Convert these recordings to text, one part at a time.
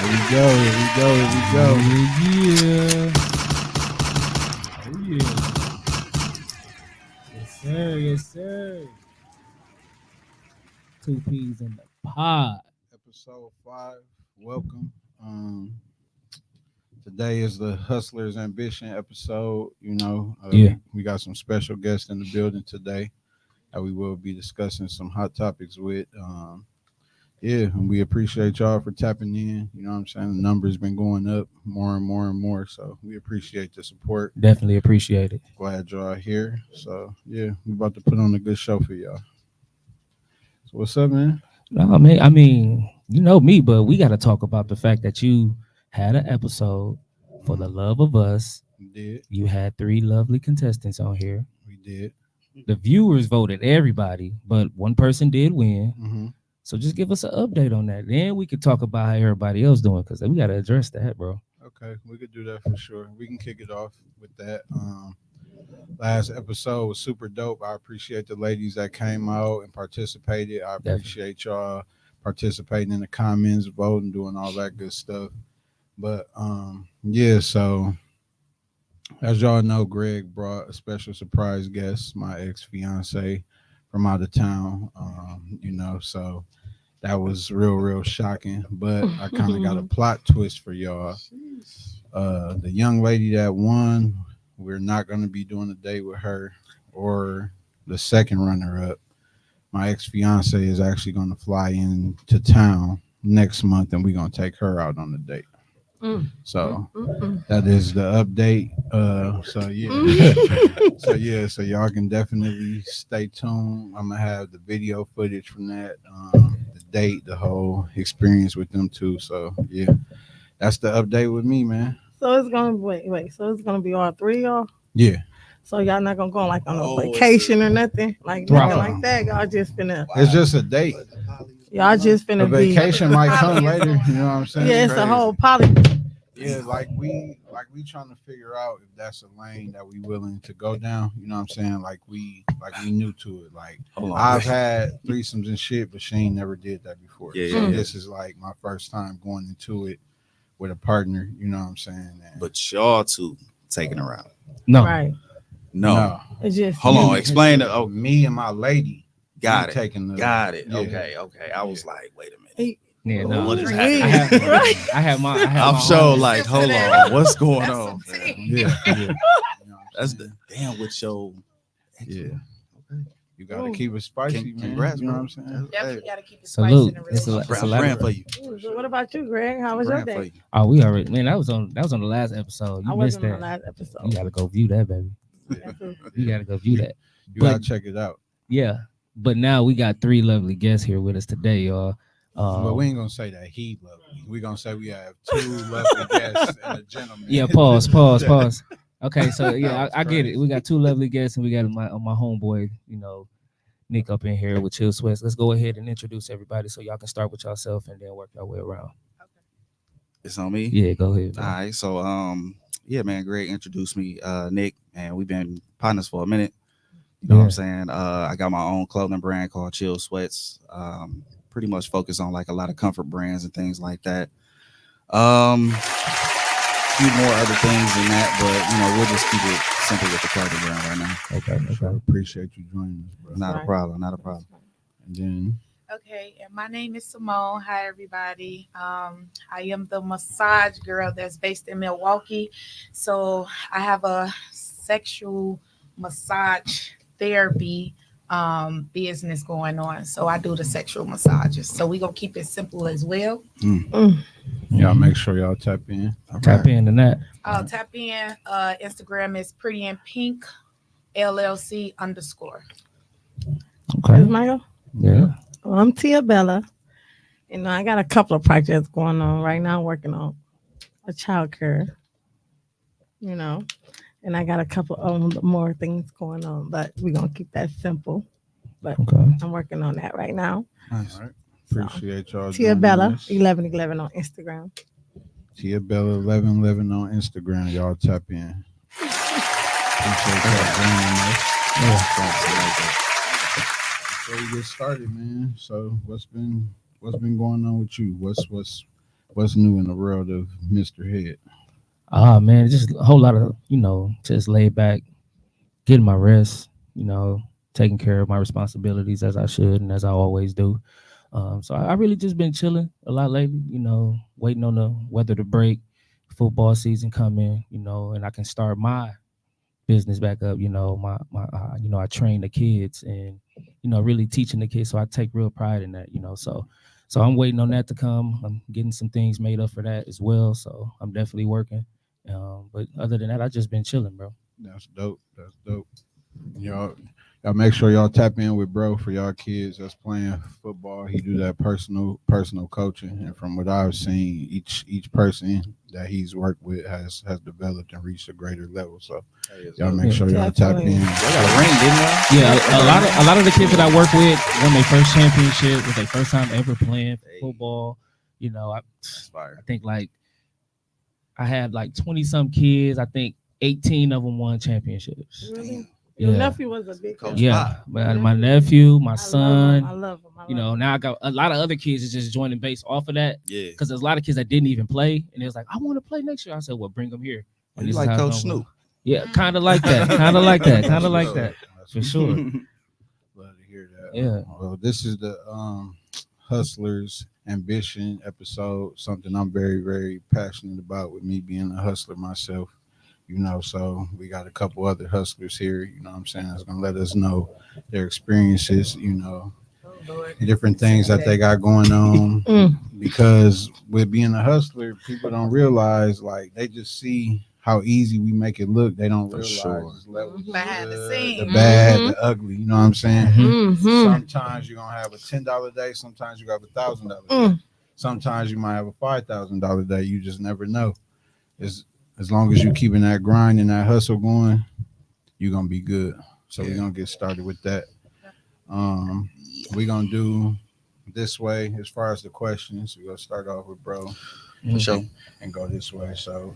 Here we go. Oh yeah. Yes sir. Yes sir. 2P's in the pod. Episode 5. Welcome. Today is the Hustler's Ambition episode. Yeah. We got some special guests in the building today that we will be discussing some hot topics with. And we appreciate y'all for tapping in. You know what I'm saying? The numbers been going up more and more and more. So we appreciate the support. Definitely appreciate it. Glad y'all are here. So yeah, we about to put on a good show for y'all. So what's up, man? No, man. I mean, you know me, but we got to talk about the fact that you had an episode for the love of us. We did. You had 3 lovely contestants on here. We did. The viewers voted everybody, but one person did win. Mm-hmm. So just give us an update on that. Then we could talk about how everybody else doing because we got to address that, bro. Okay, we could do that for sure. We can kick it off with that. Last episode was super dope. I appreciate the ladies that came out and participated. I appreciate y'all participating in the comments, voting, doing all that good stuff. But so as y'all know, Greg brought a special surprise guest, my ex-fiance from out of town. So that was real shocking. But I kind of got a plot twist for y'all. The young lady that won, we're not going to be doing a date with her or the second runner-up. My ex-fiance is actually going to fly into town next month, and we're going to take her out on a date. So that is the update. So y'all can definitely stay tuned. I'm gonna have the video footage from that, the date, the whole experience with them too. So yeah, that's the update with me, man. So it's gonna So it's gonna be all 3 y'all. Yeah. So y'all not gonna go like on a vacation or nothing like nothing like that. Y'all just finna. It's just a date. Y'all just finna A vacation might come later. You know what I'm saying? Yeah, it's a whole poly. Yeah, like we trying to figure out if that's a lane that we willing to go down. You know what I'm saying? Like we new to it. Like I've had threesomes and shit, but Shane never did that before. So this is like my first time going into it with a partner. You know what I'm saying? But y'all two taking her out. No. Right. No. It's just Hold on. Explain it. Oh, Me and my lady. got it. Taking the, Got it. Yeah. Okay. I was like, wait a minute. Yeah, no. What is Right. happening? I have my I'm sure like, hold on. What's going on? Yeah. You know what I'm That's saying? the damn with your Yeah. Okay. You gotta keep it spicy, man. Congrats, You know what bro. I'm saying? Definitely got to keep it Salute. spicy in a It's a relationship. lot Praying of for you. So what about you, Greg? How was your Praying for day? you. Oh, we already, man. That was on the last episode. I You missed wasn't on the that. last episode. You gotta go view that, baby. You gotta go view that. You gotta But check it out. yeah, but now we got 3 lovely guests here with us today, y'all. But we ain't gonna say that he lovely. We gonna say we have 2 lovely guests and a gentleman. Yeah, pause. Okay, so yeah, I get it. We got 2 lovely guests, and we got my homeboy, Nick up in here with Chill Sweats. Let's go ahead and introduce everybody, so y'all can start with yourself and then work your way around. It's on me. Yeah, go ahead. All right. So yeah, man, Greg introduced me, Nick, and we've been partners for a minute. You know what I'm saying? I got my own clothing brand called Chill Sweats. Pretty much focus on like a lot of comfort brands and things like that. A few more other things than that, but we'll just keep it simple with the clothing brand right now. Okay. So I appreciate you joining us, bro. Not a problem. And then Okay, and my name is Simone. Hi, everybody. I am the massage girl that's based in Milwaukee. So I have a sexual massage therapy business going on. So I do the sexual massages. So we're going to keep it simple as well. y'all make sure y'all tap in. Tap in to that. Tap in. Instagram is Pretty in Pink LLC _. Okay. Is Michael? Yeah. Well, I'm Tia Bella. I got a couple of projects going on right now. I'm working on a child care, and I got a couple of more things going on, but we're going to keep that simple. But Okay. I'm working on that right now. Nice. All right. Appreciate y'all. Tia joining Bella, us. 1111 on Instagram. Tia Bella 1111 on Instagram. Y'all tap in. Appreciate y'all joining us. Before we get started, man. So what's been going on with you? What's What's new in the world of Mr. Head? Ah man, just a whole lot of just laid back, getting my rest. Taking care of my responsibilities as I should and as I always do. So I really just been chilling a lot lately. Waiting on the weather to break, football season coming. And I can start my business back up. I train the kids and really teaching the kids. So I take real pride in that. So I'm waiting on that to come. I'm getting some things made up for that as well. So I'm definitely working. But other than that, I just been chilling, bro. That's dope. That's dope. Y'all make sure y'all tap in with bro for y'all kids that's playing football. He do that personal coaching, and from what I've seen, each person that he's worked with has developed and reached a greater level. So y'all make sure y'all tap in. Definitely. Y'all got a ring, didn't y'all? Yeah, a lot of the kids that I work with won their first championship, was their first time ever playing football. I Fire. think like I had like 20 some kids. I think 18 of them won championships. Really? Yeah. Your nephew was a big Coach coach. Yeah, my nephew, my I son. love him. Now I got a lot of other kids that's just joining based off of that Yeah. because there's a lot of kids that didn't even play, and it was like, I want to play next year. I said, well, bring them here. And You this is like how it's Coach gonna Snoop. work. Yeah, kind of like that, kind of like that, kind of like that, for sure. Glad to hear that. Yeah. Well, this is the Hustlers Ambition episode. Something I'm very, very passionate about with me being a hustler myself. So we got a couple other hustlers here, what I'm saying, that's gonna let us know their experiences, Oh, Lord. different things that they got going on. Because with being a hustler, people don't realize, like, they just see how easy we make it look. They don't For realize sure. it's levels of Behind the good, scenes. the bad, Mhm. the ugly. You know what I'm saying? Mm-hmm. Sometimes you're gonna have a $10 day. Sometimes you got $1,000 day. Sometimes you might have a $5,000 day. You just never know. As long as you keeping that grind and that hustle going, you're gonna be good. So we're gonna get started with that. We're gonna do this way as far as the questions. We're gonna start off with bro For sure. and go this way. So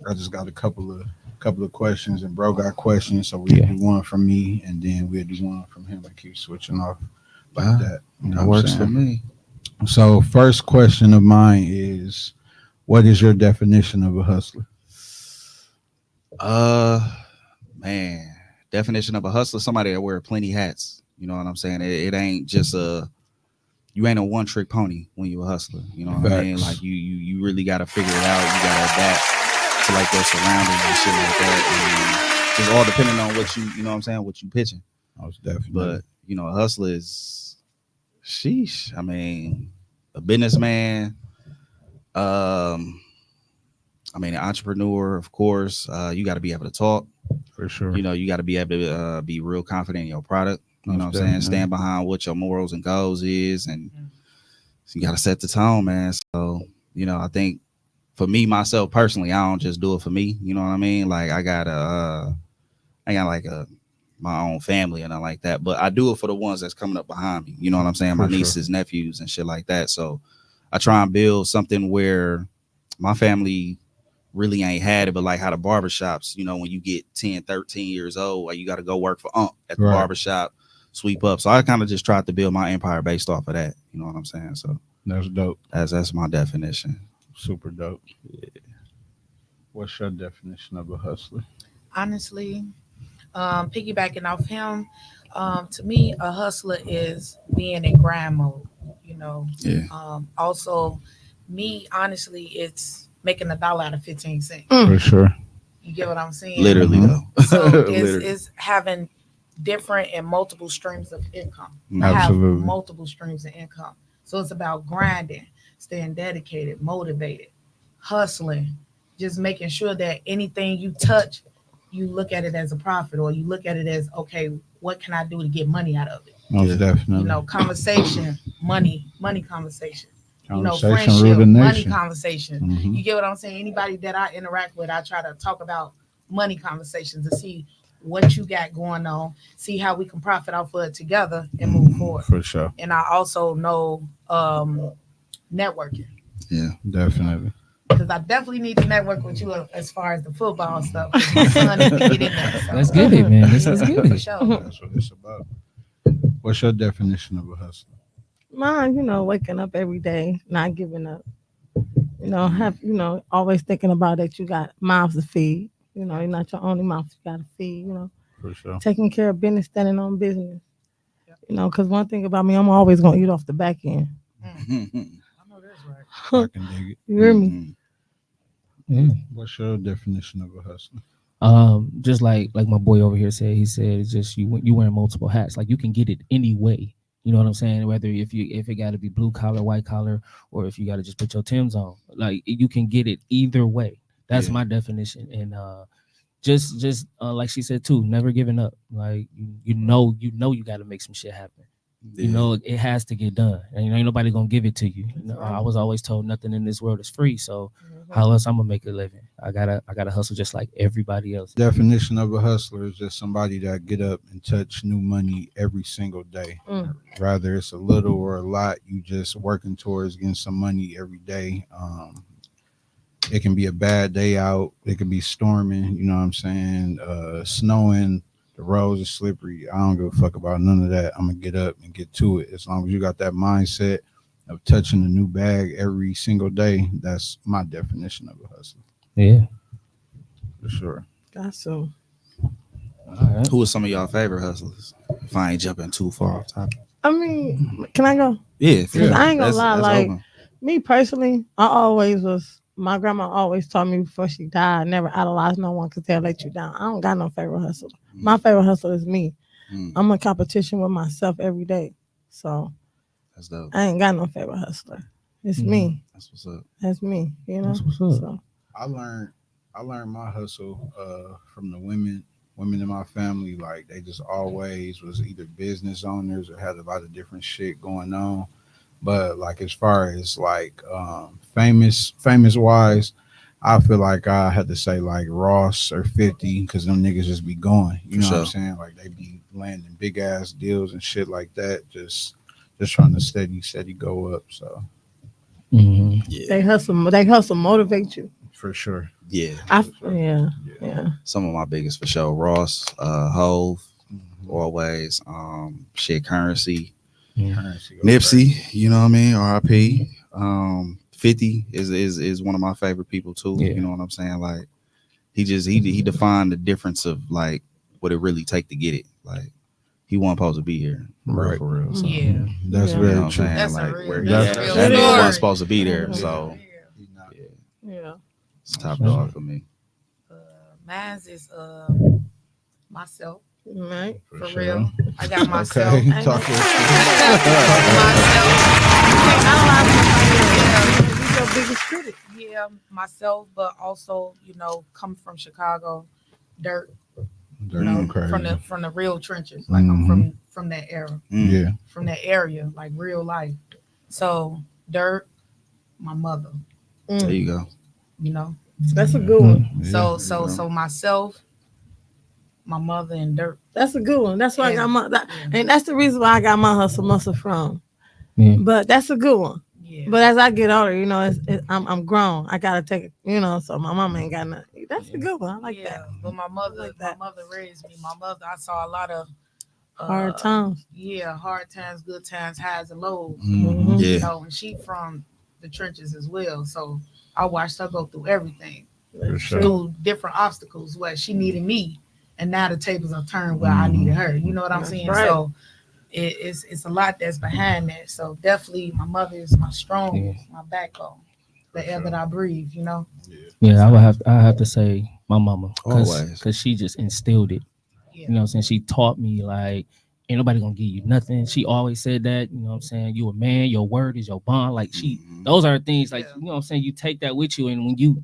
I just got a couple of questions, and bro got questions. So we'll do one from me, and then we'll do one from him, and keep switching off like that. You know That what I'm works for saying? me. So first question of mine is, what is your definition of a hustler? Man, definition of a hustler: somebody that wear plenty hats. You know what I'm saying? It ain't just you ain't a one trick pony when you a hustler. You know what I mean? Facts. Like you really got to figure it out. You got to adapt to like your surroundings and shit like that. And just all depending on what you know what I'm saying, what you pitching. Most definitely. But a hustler is, sheesh. I mean, a businessman. An entrepreneur, of course. You got to be able to talk. for sure. You got to be able to be real confident in your product. You know what I'm Most saying? definitely. Stand behind what your morals and goals is, and you got to set the tone, man. So, I think for me, myself personally, I don't just do it for me. You know what I mean? Like I got my own family and I like that, but I do it for the ones that's coming up behind me. You know what I'm saying? My For sure. nieces, nephews, and shit like that. So I try and build something where my family really ain't had it, but like how the barbershops, when you get 10, 13 years old, like you got to go work for at the Right. barbershop, sweep up. So I kind of just tried to build my empire based off of that. You know what I'm saying? So That's dope. that's my definition. Super dope. Yeah. What's your definition of a hustler? Honestly, piggybacking off him, to me, a hustler is being in grind mode. Yeah. Also, me, honestly, it's making $1 out of 15 cents. For sure. You get what I'm saying? Literally Mhm. though. So Literally. it's having different and multiple streams of income. I Absolutely. have multiple streams of income. So it's about grinding, staying dedicated, motivated, hustling, just making sure that anything you touch, you look at it as a profit, or you look at it as, okay, what can I do to get money out of it? Most definitely. Conversation, money conversation. Conversation rule Friendship, the money nation. conversation. Mhm. You get what I'm saying? Anybody that I interact with, I try to talk about money conversations to see what you got going on, see how we can profit off of it together and move forward. For sure. And I also know networking, Yeah. Definitely. because I definitely need to network with you as far as the football stuff. 'Cause my son needs to get in there. So. Let's get it, man. Let's get For it. sure. That's what it's about. What's your definition of a hustler? Mine, waking up every day, not giving up. Have always thinking about that you got mouths to feed. You're not your only mouth you got to feed. For sure. Taking care of business, standing on business. Yep. Because one thing about me, I'm always gonna eat off the back end. I know that's right. I can dig it. You hear me? Yeah. What's your definition of a hustler? Just like my boy over here said, he said it's just you wearing multiple hats. Like you can get it any way. You know what I'm saying? Whether if it got to be blue collar, white collar, or if you got to just put your Timbs on, like you can get it either way. That's Yeah. my definition. And just like she said too, never giving up. Like you got to make some shit happen. You know it has to get done, and ain't nobody gonna give it to you. I was always told nothing in this world is free. So how else I'm gonna make a living? I gotta hustle just like everybody else. Definition of a hustler is just somebody that get up and touch new money every single day. Rather it's a little or a lot, you just working towards getting some money every day. It can be a bad day out. It can be storming. You know what I'm saying? Snowing. The roads are slippery. I don't give a fuck about none of that. I'm gonna get up and get to it. As long as you got that mindset of touching a new bag every single day, that's my definition of a hustler. Yeah, For sure. That's so. all right. Who are some of y'all favorite hustlers? If I ain't jumping too far off topic. I mean, can I go? Yeah, for Yeah. sure. I ain't gonna That's- lie, that's like open. me personally, my grandma always taught me before she died, never idolize no one because they'll let you down. I don't got no favorite hustler. My favorite hustler is me. I'm in competition with myself every day. So That's dope. I ain't got no favorite hustler. It's me. That's what's up. That's me, That's what's up. So I learned my hustle from the women in my family. Like they just always was either business owners or had a lot of different shit going on. But like as far as like famous wise, I feel like I had to say like Ross or 50 because them niggas just be going. You For know what sure. I'm saying? Like they be landing big ass deals and shit like that. Just trying to steady go up. So Mhm. Yeah. they hustle motivate you. for sure. Yeah. Yeah. Some of my biggest for sure. Ross, Hove, Mhm. always. Shit, Currency. Currency go crazy. Nipsey, you know what I mean? RIP. 50 is one of my favorite people too. Yeah. You know what I'm saying? Like he defined the difference of like what it really take to get it. Like he wasn't supposed to be here. Right. For real. So, Yeah. That's Yeah. you know what very I'm true. saying? That's a like real- where he that's at, a that real nigga story. wasn't supposed to be there. Yeah. So He not- yeah, Yeah. it's top dog for me. Mine's is myself. Right. For For sure. real. I got myself. Okay, I talk know. your myself. Who's your biggest critic? Yeah, myself, but also, come from Chicago, dirt, shit. Dirty crazy. from the real trenches. Like I'm from that era, Yeah. from that area, like real life. So dirt, my mother, There you go. you know. That's a good one. Yeah. So myself, my mother, and dirt. That's a good one. That's why I Yeah. got Yeah. and that's the reason why I got my hustle muscle from. Yeah. But that's a good one. Yeah. But as I get older, I'm grown. I gotta take it, so my mama ain't got nothing. That's a good one. I like that. But my mother, like that. my mother raised me. My mother, I saw a lot of Hard times. Yeah, hard times, good times, highs and lows. Mhm. Yeah. And she from the trenches as well. So I watched her go through everything, For sure. through different obstacles where she needed me, and now the tables are turned where I needed her. You know what I'm That's saying? right. So it's a lot that's behind that. So definitely, my mother is my strongest, my backbone, the air that I breathe. Yeah, I have to say my mama Always. because she just instilled it. Yeah. You know what I'm saying? She taught me like ain't nobody gonna give you nothing. She always said that, you know what I'm saying? You a man, your word is your bond. Like those are things like, Yeah. you know what I'm saying? You take that with you, and when you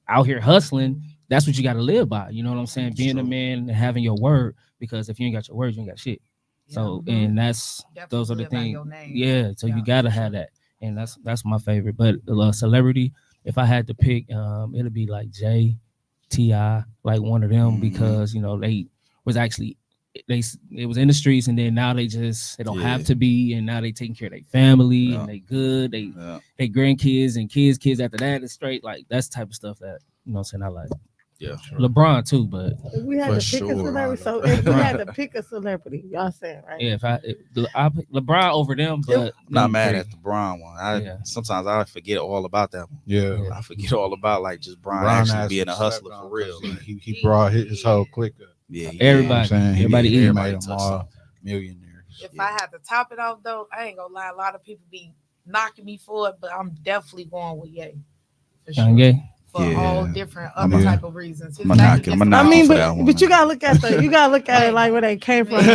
out here hustling, that's what you gotta live by. You know what I'm saying? It's Being a true. man and having your word, because if you ain't got your word, you ain't got shit. So and those are the Definitely live by things. your name. Yeah, so Yeah, you gotta for have sure. that. And that's my favorite. But celebrity, if I had to pick, it'd be like Jay, T.I., like one of them, because they was actually it was in the streets, and then now they don't have Yeah. to be, and now they taking care of their family Yeah. and they good, they Yeah. grandkids and kids after that is straight. Like that's the type of stuff that, you know what I'm saying, I like. Yeah. Sure. LeBron too, but If we had For to pick a sure. celebrity, so if we had to pick a celebrity, y'all saying right? yeah, I pick LeBron over them, but I'm not them mad three. at the Bron one. Yeah. Sometimes I forget all about that one. Yeah. Yeah. I forget all about like just Bron Bron actually has being some a hustler slept for on real. 'cause Like, he brought his whole clique up. yeah, he You know did. what I'm Everybody. saying? Everybody he eat. made them touched all something. millionaires. If Yeah. I had to top it off though, I ain't gonna lie. A lot of people be knocking me for it, but I'm definitely going with Ye for sure. Kanye. For Yeah. all different I'm other a- type of reasons. His I'ma back knock it- against I'ma the knock I you wall. mean, for that one, but you man. gotta look at it like where they came from. I was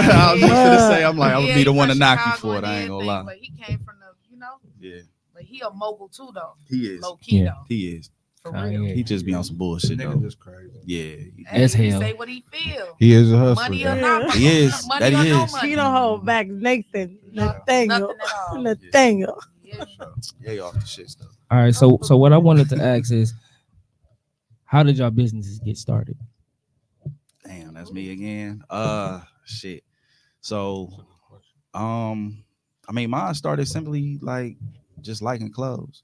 just gonna say, I'm like, I'm Yeah, gonna be the he one to from knock you Chicago for it. and I ain't gonna everything, lie. But he came from the, Yeah, but he a mogul too though. he is. Low key Yeah. though. He is. For Kanye. real. He just be on some bullshit Nigga though. just crazy. Yeah. Hey, As he hell. say what he feel. He is a hustler. Money or Yeah. not money. He is. Money That or he no is. money. He don't hold back Nathan, Yeah. Nathaniel, Nothing at all. Nathaniel. Yeah. Yeah, off the shit stuff. All right. So what I wanted to ask is, how did y'all businesses get started? Damn, that's me again. Shit. So, I mean, mine started simply like just liking clothes.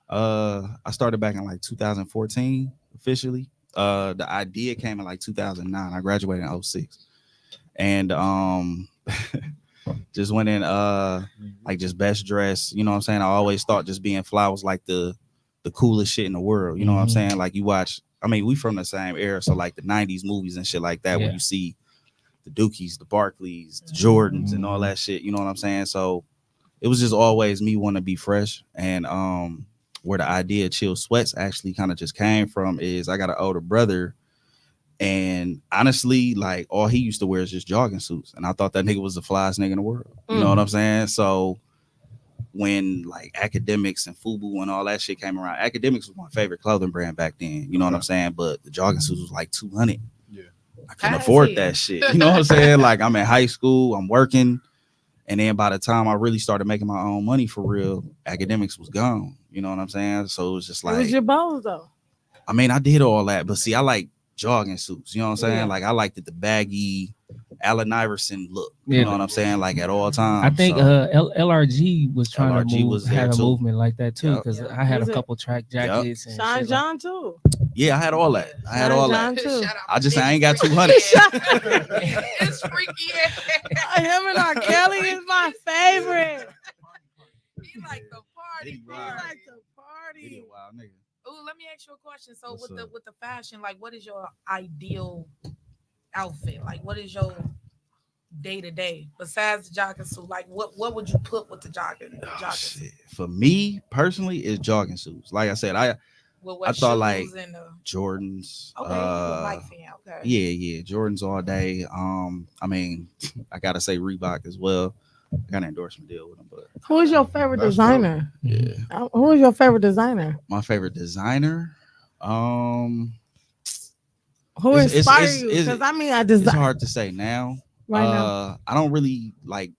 I started back in like 2014 officially. The idea came in like 2009. I graduated in 06. And just went in like just best dress, you know what I'm saying? I always thought just being fly was like the coolest shit in the world. You know what I'm Mhm. saying? Like you watch, I mean, we from the same era, so like the 90s movies and shit like that, where Yeah. you see the Dookies, the Barclays, the Jordans, and all Mhm. that shit. You know what I'm saying? So it was just always me want to be fresh. And where the idea of Chill Sweats actually kind of just came from is I got an older brother, and honestly, like all he used to wear is just jogging suits, and I thought that nigga was the flyest nigga in the world. You know what I'm saying? So when like Academics and Fubu and all that shit came around, Academics was my favorite clothing brand back then. You know what I'm saying? But the jogging suits was like 200. Yeah. I couldn't High as afford hell. that shit. You know what I'm saying? Like I'm in high school, I'm working, and then by the time I really started making my own money for real, Academics was gone. You know what I'm saying? So it was just It like, was your bows though. I mean, I did all that, but see, I like jogging suits. You know what I'm saying? Yeah. Like I liked the baggy Allen Iverson look. You Yeah. know what I'm saying? Like at all times. I think So, LRG was trying LRG to was there have a too. movement like that too, Yup. because Yeah. I had Was a it? couple track jackets and Sean shit. John too. yeah, I had all that. I had Sean all John that. too. Shout out I just to I ain't got Freaky 200. Ed. It's freaky. Ed. Him and R. Kelly is my favorite. He like the party. He He Right. like to He a party. wild nigga. Oh, let me ask you a question. So What's with the up? with the fashion, like what is your ideal outfit? Like what is your day to day besides the jogging suit? Like what would you put with the jogging Oh, jogging shit. For me personally, it's jogging suits. Like I said, with I what thought, shoes like, and the Jordans. okay, you a Nike fan, okay. Yeah, Jordans all day. I mean, I gotta say Reebok as well. I got an endorsement deal with them, but Who is your favorite That's designer? yeah, Who is your favorite designer? my favorite designer. Who It's- inspire you? it's- Because I mean, I It's design hard to say now. right now. I don't really like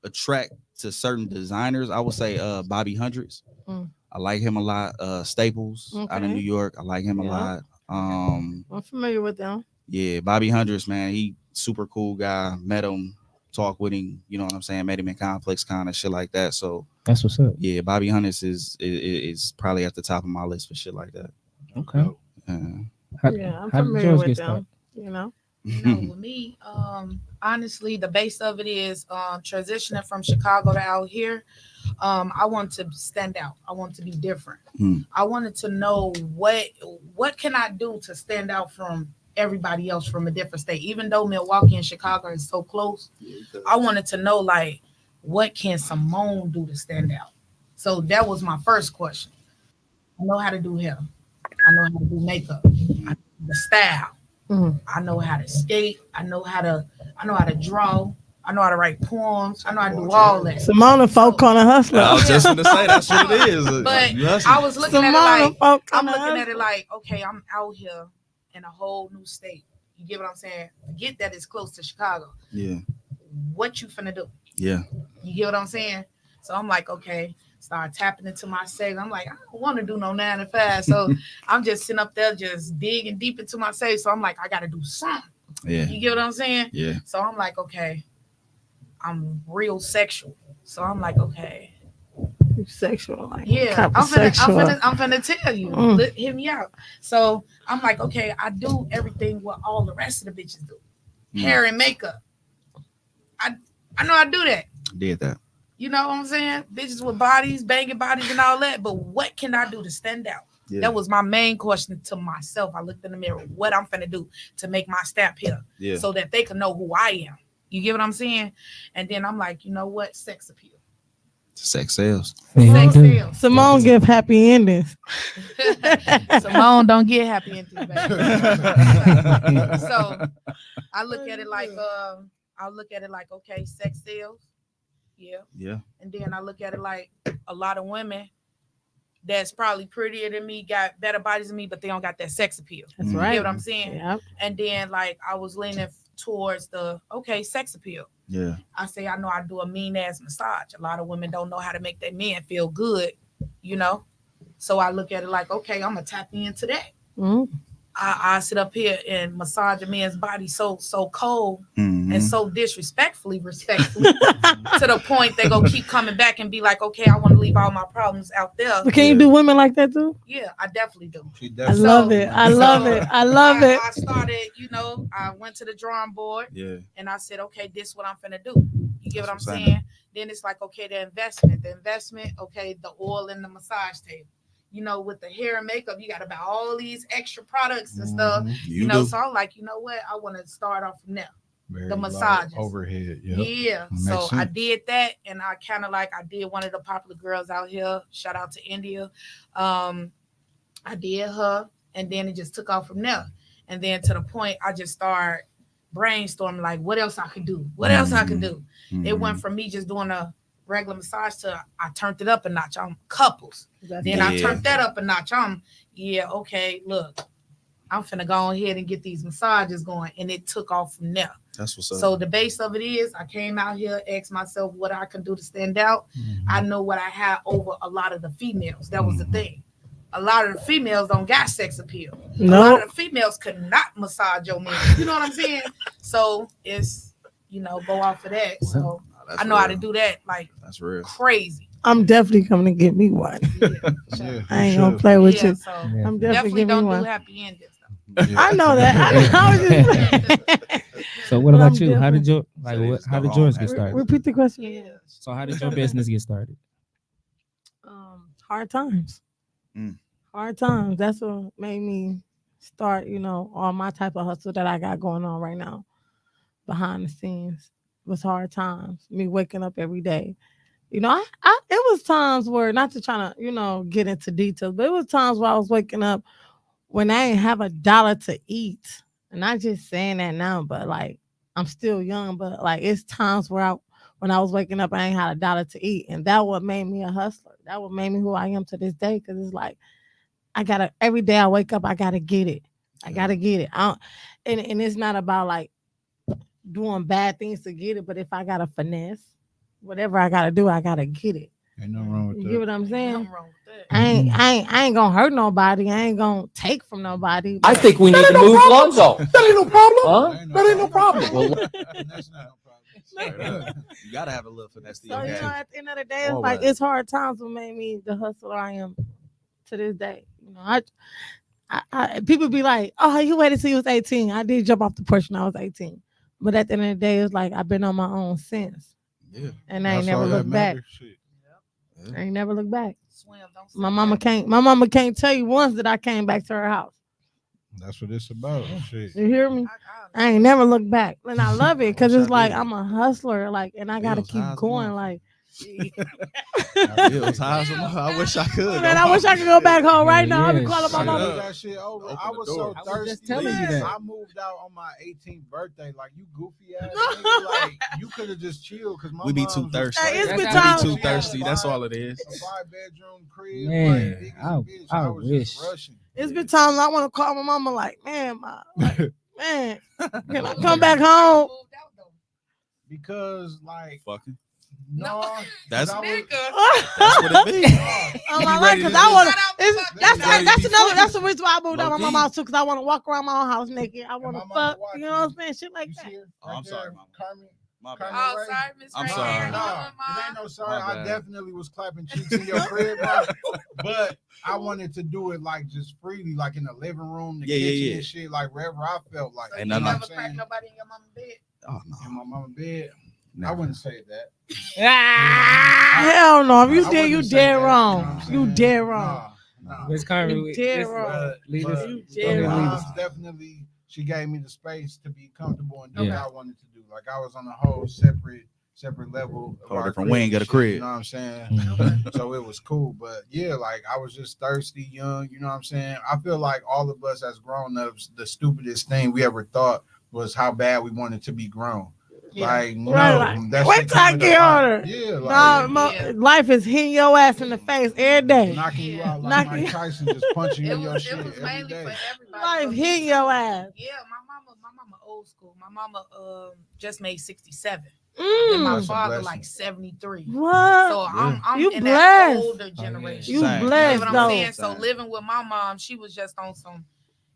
attract to certain designers. I would say Bobby Hundreds. Mm. I like him a lot. Staples out of Okay. New York. I like him a Yeah. lot. I'm familiar with them. Yeah, Bobby Hundreds, man, he super cool guy. Met him, talked with him. You know what I'm saying? Met him in Complex Con and shit like that. So That's what's up. yeah, Bobby Hundreds is probably at the top of my list for shit like that. Okay. How, Yeah, I'm how did familiar yours with get them. started? You know. You know, with me, honestly, the base of it is transitioning from Chicago to out here. I want to stand out. I want to be different. Hmm. I wanted to know what can I do to stand out from everybody else from a different state. Even though Milwaukee and Chicago is so close, I wanted to know like what can Simone do to stand out. So that was my first question. I know how to do hair. I know how to do makeup. I know the style. Mhm. I know how to skate. I know how to draw. I know how to write poems. I know how to do all that. Simone folk corner hustler. I was just gonna say that's what it is. But You hustling. I was looking at it Simone like folk I'm corner looking at hustler. it like, okay, I'm out here in a whole new state. You get what I'm saying? Forget that it's close to Chicago. Yeah, What you finna do? yeah. You get what I'm saying? So I'm like, okay, start tapping into my savings. I'm like, I don't want to do no 9 to 5. So I'm just sitting up there just digging deep into my savings. So I'm like, I gotta do something. Yeah, You get what I'm saying? yeah. So I'm like, okay, I'm real sexual. So I'm like, okay, Sexual, like Yeah, I'm finna tell you. Hear me out. So I'm like, okay, I do everything what all the rest of the bitches do. Hair and makeup. I know I do that. Did that. You know what I'm saying? Bitches with bodies, banging bodies and all that. But what can I do to stand out? Yeah. That was my main question to myself. I looked in the mirror, what I'm finna do to make my stamp here so that they can know who I am. You get what I'm saying? And then I'm like, you know what? Sex appeal. Sex sales. Sex sales. Simone give happy endings. Simone don't get happy endings, baby. So I look at it like okay, sex sales. Yeah. And then I look at it like a lot of women that's probably prettier than me, got better bodies than me, but they don't got that sex appeal. That's right. You get what I'm saying? Yep. And then like I was leaning towards the sex appeal. Yeah. I say I know I do a mean ass massage. A lot of women don't know how to make their men feel good, you know. So I look at it like, okay, I'm gonna tap into that. Mm-hmm. I sit up here and massage a man's body so cold and so respectfully to the point they go keep coming back and be like, okay, I want to leave all my problems out there. But can you do women like that too? Yeah, I definitely do. I love it. I love it. I started, I went to the drawing board and I said, okay, this is what I'm finna do. You get what I'm saying? Then it's like, okay, the investment, okay, the oil in the massage table. You know, with the hair and makeup, you got to buy all these extra products and stuff. You know, so I'm like, you know what? I want to start off from there. The massages. Overhead. Yep. Yeah. So I did that. And I kind of I did one of the popular girls out here. Shout out to India. I did her. And then it just took off from there. And then to the point, I just started brainstorming, like, what else I could do? What else I could do? It went from me just doing a regular massage to I turned it up a notch on couples. Then I turned that up a notch on okay, look, I'm finna go ahead and get these massages going, and it took off from there. That's what's up. So the base of it is I came out here, asked myself what I can do to stand out. I know what I had over a lot of the females. That was the thing. A lot of the females don't got sex appeal. No. A lot of the females could not massage your man. You know what I'm saying? So it's go off of that. So I know how to do that. Like, that's real crazy. I'm definitely coming to get me one. Yeah, I ain't gonna play with you. So I'm definitely don't do happy endings. I know that. I was just so what about you? How did your how did yours get started? Repeat the question. Yeah. So how did your business get started? Hard times. Hard times. That's what made me start, all my type of hustle that I got going on right now. Behind the scenes was hard times. Me waking up every day. It was times where, not to try to, get into details, but it was times where I was waking up when I didn't have $1 to eat. And not just saying that now, but like, I'm still young, but like, it's times where when I was waking up, I ain't had $1 to eat. And that what made me a hustler. That what made me who I am to this day. Cause it's like, every day I wake up, I gotta get it. I gotta get it. And it's not about like doing bad things to get it, but if I gotta finesse, whatever I gotta do, I gotta get it. Ain't nothing wrong with that. You get what I'm saying? Nothing wrong with that. I ain't gonna hurt nobody. I ain't gonna take from nobody. I think we need to move Lonzo. That ain't no problem. Huh? That ain't no problem. Well, That's not no problem. You gotta have a little finesse. So at the end of the day, it's like it's hard times what made me the hustler I am to this day. I people be like, oh, you waited till you was 18. I did jump off the porch when I was 18. But at the end of the day, it's like I've been on my own since. Yeah. And I ain't never looked back. Yeah. I ain't never looked back. Swim, my mama can't tell you once that I came back to her house. That's what it's about. Shit. You hear me? I ain't never looked back. And I love it because it's like I'm a hustler, like, and I gotta keep going. Like, I wish I could. Man, I wish I could go back home right now. I'll be calling my mama. That shit over. I was so thirsty. I was just telling you that. I moved out on my 18th birthday. Like, you goofy ass nigga. Like, you could have just chilled because we be too thirsty. Hey, it's we been time. be too thirsty. That's all it is. A 5-bedroom crib. Man, like, I was wish. just rushing. It's been times I want to call my mama like, man, man, can I come back home? Because, like, fucking. No, that's what it be. On my life, because I want to. That's the reason why I moved out of my mom's too, because I want to walk around my own house naked. I want to fuck. You know what I'm saying? Shit like that. Oh, I'm sorry, Mama. Carmen, My bad. Oh, sorry, Miss I'm Ray. sorry. Nah, it ain't no sorry. My I bad. definitely was clapping cheeks in your crib, bro. But I wanted to do it like just freely, like in the living room, the kitchen and shit, like wherever I felt like. So Ain't you nothing never cracked nobody in your mama's bed? Oh no. In my mama's bed. Never. I wouldn't say that. Hell no. If you I did, you wouldn't say dead that, wrong. you know what I'm You saying? dead wrong. Nah. Miss Carmen, You dead wrong. lead us. You But dead ahead, wrong. lead mom's us. definitely, she gave me the space to be comfortable and do Yeah. what I wanted to do. Like I was on a whole separate level of Whole our different crib wing and of the shit, crib. You know what I'm saying? Mhm. So it was cool. But yeah, like I was just thirsty, young, you know what I'm saying? I feel like all of us as grown-ups, the stupidest thing we ever thought was how bad we wanted to be grown. Yeah. Like, no, Right, like, that wait shit till I come with get a lot. older. Yeah, Nah, like Yeah. life is hitting your ass in the face every day. knocking you out like Knocking- Mike Tyson, just punching you in your shit It was every mainly day. for everybody. Life but me hitting too. your ass. Yeah, my mama old school. My mama just made 67. And my That's a father blessing. like 73. What? So I'm You in blessed. that older generation. You Same. You blessed, get what I'm though. saying? So Same. living with my mom, she was just on some,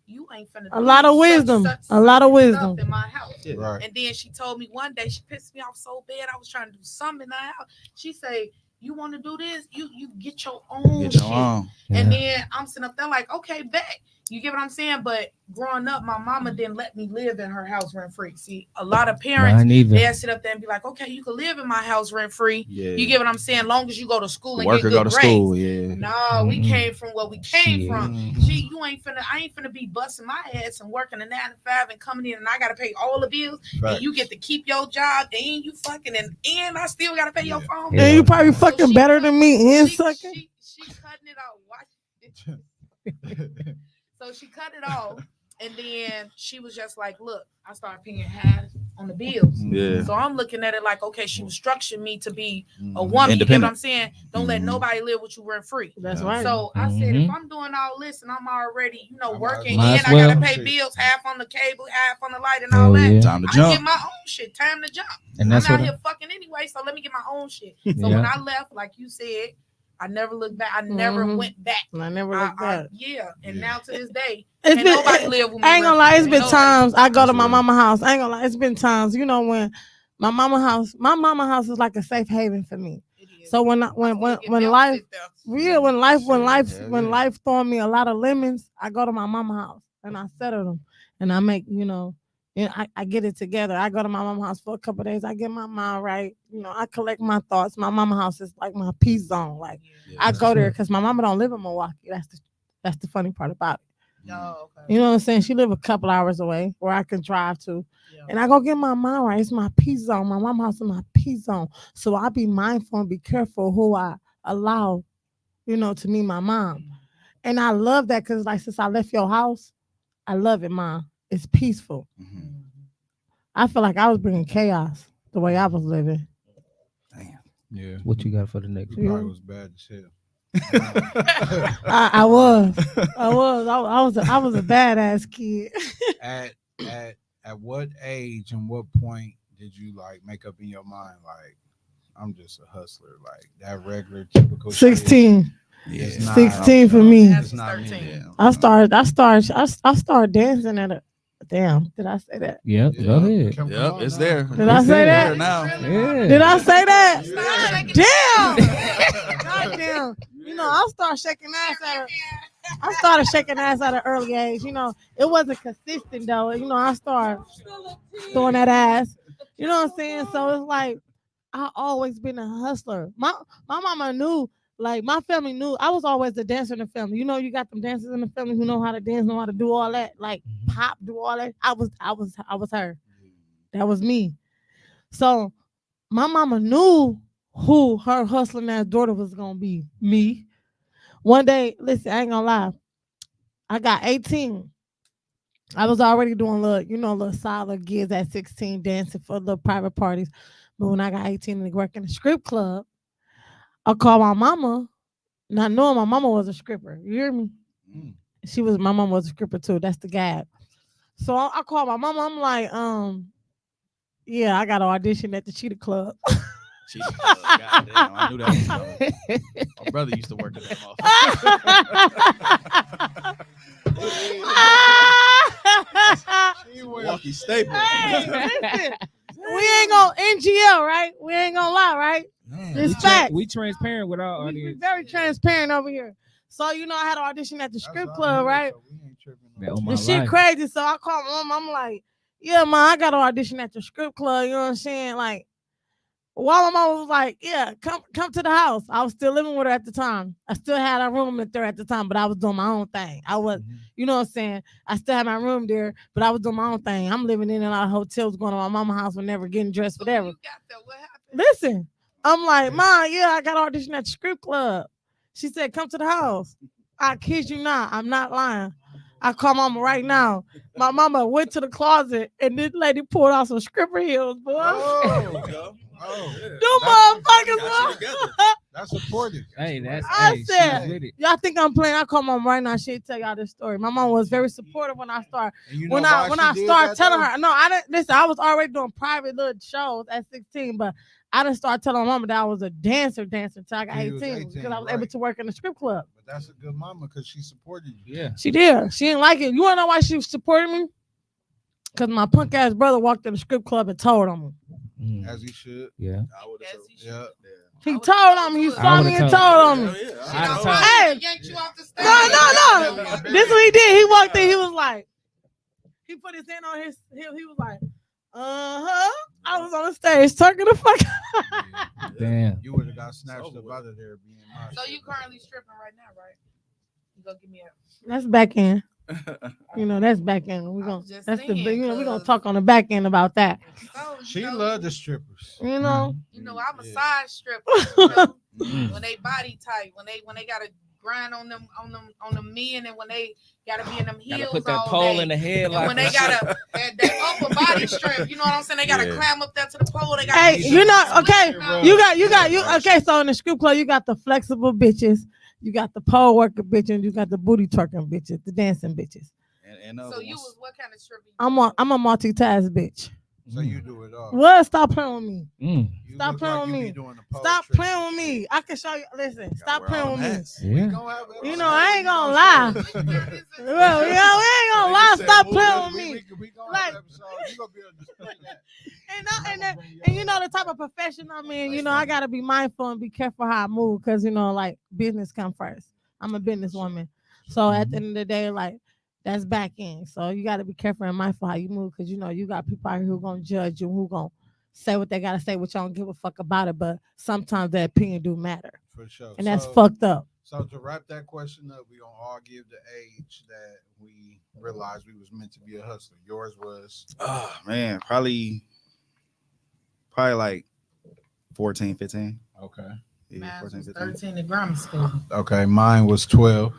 you ain't finna A do lot of such, wisdom. such, A lot of such wisdom. stuff in my house. Yeah. Right. And then she told me one day, she pissed me off so bad. I was trying to do something in the house. She said, you want to do this? You get your own Get shit. your own. And Yeah. then I'm sitting up there like, okay, bet. You get what I'm saying? But growing up, my mama didn't let me live in her house rent free. See, a lot of parents, Mine either. they'll sit up there and be like, okay, you can live in my house rent free. Yeah. You get what I'm saying? Long as you go to school and Work get or good go to grades. school. Yeah. No, we Mm-mm. came from where we came Shit. from. Gee, I ain't finna be busting my ass and working a 9 to 5 and coming in and I gotta pay all the bills. Facts. And you get to keep your job, and you fucking and I still gotta pay your phone bill. Yeah. And you probably So fucking she better cut- than me and she sucking. cutting it out. Watch. So she cut it off, and then she was just like, "Look, I started paying half on the bills." Yeah. So I'm looking at it like, okay, she was structuring me to be a Mhm. woman. You get what Independent. I'm saying? Don't let Mhm. nobody live with you rent free. That's Yeah. right. So I said, Mhm. if I'm doing all this and I'm already, I working might and as I gotta well. pay Shit. bills, half on the cable, half on the light, and Hell all that. yeah. Time to I jump. get my own shit. Time to jump. And that's I'm out what here fucking anyway, so let me get my own shit. So when I left, like you said, I never looked back. I never Mhm. went back. I never looked back. And now to this day, It's can't been, nobody live with me. I ain't gonna lie, it's been Nobody. times I go to That's my real. mama house. I ain't gonna lie, it's been times, when my mama house is like a safe haven for me. It is. So when I still get when milk life sit there. real when life Hell when yeah. life throwing me a lot of lemons, I go to my mama house and I settle them and I make I get it together. I go to my mama house for a couple of days. I get my mind right. I collect my thoughts. My mama house is like my peace zone. Like Yeah. I go there because my mama don't live in Milwaukee. That's the funny part about it. Oh, okay. You know what I'm saying? She live a couple hours away where I can drive to. Yeah. And I go get my mind right. It's my peace zone. My mama house is my peace zone. So I be mindful and be careful who I allow, to meet my mom. And I love that because like since I left your house, I love it, Mom. It's peaceful. Mhm. I feel like I was bringing chaos the way I was living. Damn. Yeah. What you got for the next It one? probably was bad as hell. I was. I was a badass kid. At what age and what point did you like make up in your mind like I'm just a hustler, like that regular typical shit? 16. Yeah. It's not- 16 for me. That's It's not me. 13. Yeah. I started dancing at a damn. Did I say that? Yep, go ahead. Come Yep, on it's now. there. Did I It's say there that? now. Yeah. Did I say that? Stop. Damn. Goddamn. I started shaking ass I started shaking ass at an early age. It wasn't consistent though. I started throwing that ass. You know what I'm saying? So it's like I always been a hustler. My mama knew, like my family knew. I was always the dancer in the family. You got them dancers in the family who know how to dance, know how to do all that, like pop, do all that. I was her. That was me. So my mama knew who her hustling ass daughter was gonna be. Me. One day, listen, I ain't gonna lie. I got 18. I was already doing little solid gigs at 16, dancing for little private parties. But when I got 18 and working in a strip club, I called my mama, not knowing my mama was a stripper. You hear me? Mm. My mama was a stripper too. That's the gag. So I called my mama. I'm like, yeah, I got an audition at the Cheetah Club. Cheetah Club. Goddamn, I knew that was coming. My brother used to work at that motherfucker. Milwaukee staple. Hey, listen, we ain't gonna Facts. We transparent with our We audience. very transparent over here. So I had an audition at the strip club, right? The shit crazy. So I called my mom. I'm like, yeah, ma, I got an audition at the strip club. You know what I'm saying? Like, while my mom was like, yeah, come to the house. I was still living with her at the time. I still had a room there at the time, but I was doing my own thing. I was, you know what I'm saying? I still had my room there, but I was doing my own thing. I'm living in a lot of hotels, going to my mama's house, whenever, getting dressed, whatever. You got that. What happened? Listen, I'm like, ma, yeah, I got an audition at the strip club. She said, come to the house. I kid you not. I'm not lying. I call mama right now. My mama went to the closet and this lady pulled out some stripper heels, boy. Motherfuckers, That's supportive. Hey, that's. I said, y'all think I'm playing? I call mom right now. She'll tell y'all this story. My mom was very supportive when I started. When I started telling her, no, I didn't listen. I was already doing private little shows at 16, but I didn't start telling my mama that I was a dancer until I got 18 because I was able to work in the strip club. But that's a good mama because she supported you. Yeah, she did. She didn't like it. You wanna know why she supported me? Because my punk ass brother walked in the strip club and told on me. As he should. Yeah. Yeah. He told on me. He saw me and told on me. Hey, no. This is what he did. He walked in. He was like, he put his hand on his hip. He was like, I was on the stage talking the fuck. Damn. You would have got snatched up out of there. So you currently stripping right now, right? You gonna give me a. That's back end. That's back end. We're gonna talk on the back end about that. So, she loved the strippers. I'm a side stripper. When they body tight, when they gotta grind on them men, and when they gotta be in them heels, put that all pole day. in the head, and like when they gotta that upper body strip, you know what I'm saying? They gotta climb up there to the pole. They gotta okay. So in the strip club, you got the flexible bitches. You got the pole working bitches, and you got the booty twerking bitches, the dancing bitches. So you was what kind of stripper? I'm a multitask bitch. So you do it all. What? Stop playing with me. Stop playing with me. Stop playing with me. I can show you. Listen, stop playing with me. Yeah. I ain't gonna lie. Well, we ain't gonna lie. Stop playing with me. Like, and the type of profession I'm in, I gotta be mindful and be careful how I move because like business come first. I'm a businesswoman, so at the end of the day, like. That's back end. So you got to be careful and mindful how you move because, you got people out here who going to judge you, who going to say what they got to say, which I don't give a fuck about it. But sometimes their opinion do matter. For sure. And that's fucked up. So to wrap that question up, we going to all give the age that we realized we was meant to be a hustler. Yours was? Oh, man, probably like 14, 15. Okay. Yeah, 14, 15. 13 in grammar school. Okay, mine was 12.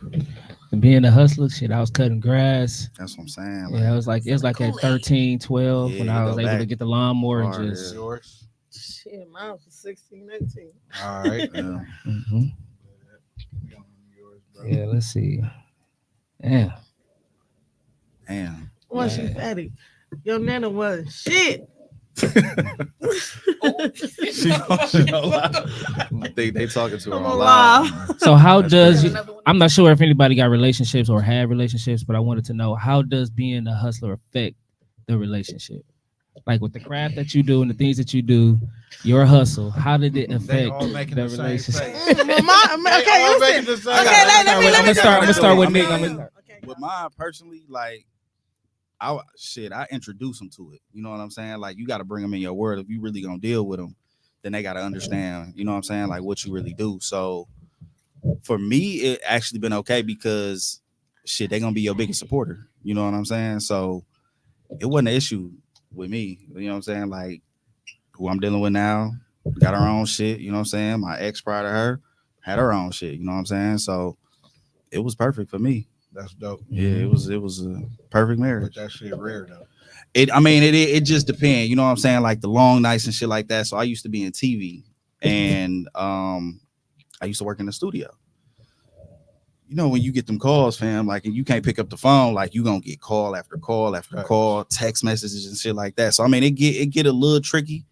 And being a hustler, shit, I was cutting grass. That's what I'm saying. Yeah, it was like at 13, 12 when I was able to get the lawnmower and just. Yours? Shit, mine was 16, 18. All right. Yeah, let's see. Damn. Once you fatty, your nana was shit. She don't lie. I think they talking to her on live. So how does I'm not sure if anybody got relationships or had relationships, but I wanted to know how does being a hustler affect the relationship? Like with the craft that you do and the things that you do, your hustle, how did it affect the relationship? I'm gonna start with Nick. With mine personally, like I introduce them to it. You know what I'm saying? Like you got to bring them in your world. If you really gonna deal with them, then they got to understand. You know what I'm saying? Like what you really do. So for me, it actually been okay because they gonna be your biggest supporter. You know what I'm saying? So it wasn't an issue with me. You know what I'm saying? Like who I'm dealing with now got her own shit. You know what I'm saying? My ex prior to her had her own shit. You know what I'm saying? So it was perfect for me. That's dope. Yeah, it was a perfect marriage. But that shit rare though. It just depends. You know what I'm saying? Like the long nights and shit like that. So I used to be in TV and I used to work in the studio. You know, when you get them calls, fam, like, and you can't pick up the phone, like you gonna get call after call after call, text messages and shit like that. So I mean, it get a little tricky,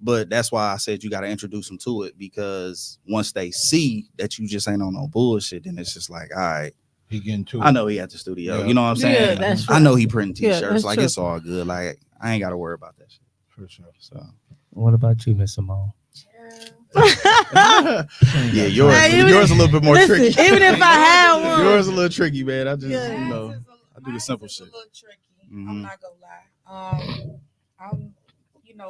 but that's why I said you got to introduce them to it because once they see that you just ain't on no bullshit, then it's just like, all right. He getting to I know he at the studio. You know what I'm saying? Yeah, that's true. I know he printing t-shirts. Yeah, like true. It's all good. Like I ain't got to worry about that shit. For sure. So what about you, Miss Simone? Yeah, yours Hey, yours a little bit more Listen, tricky. even if I had one, Yours a little tricky, man. I just Yeah. you know I do the Mine's simple is shit. A little tricky. Mhm. I'm not gonna lie. I'm,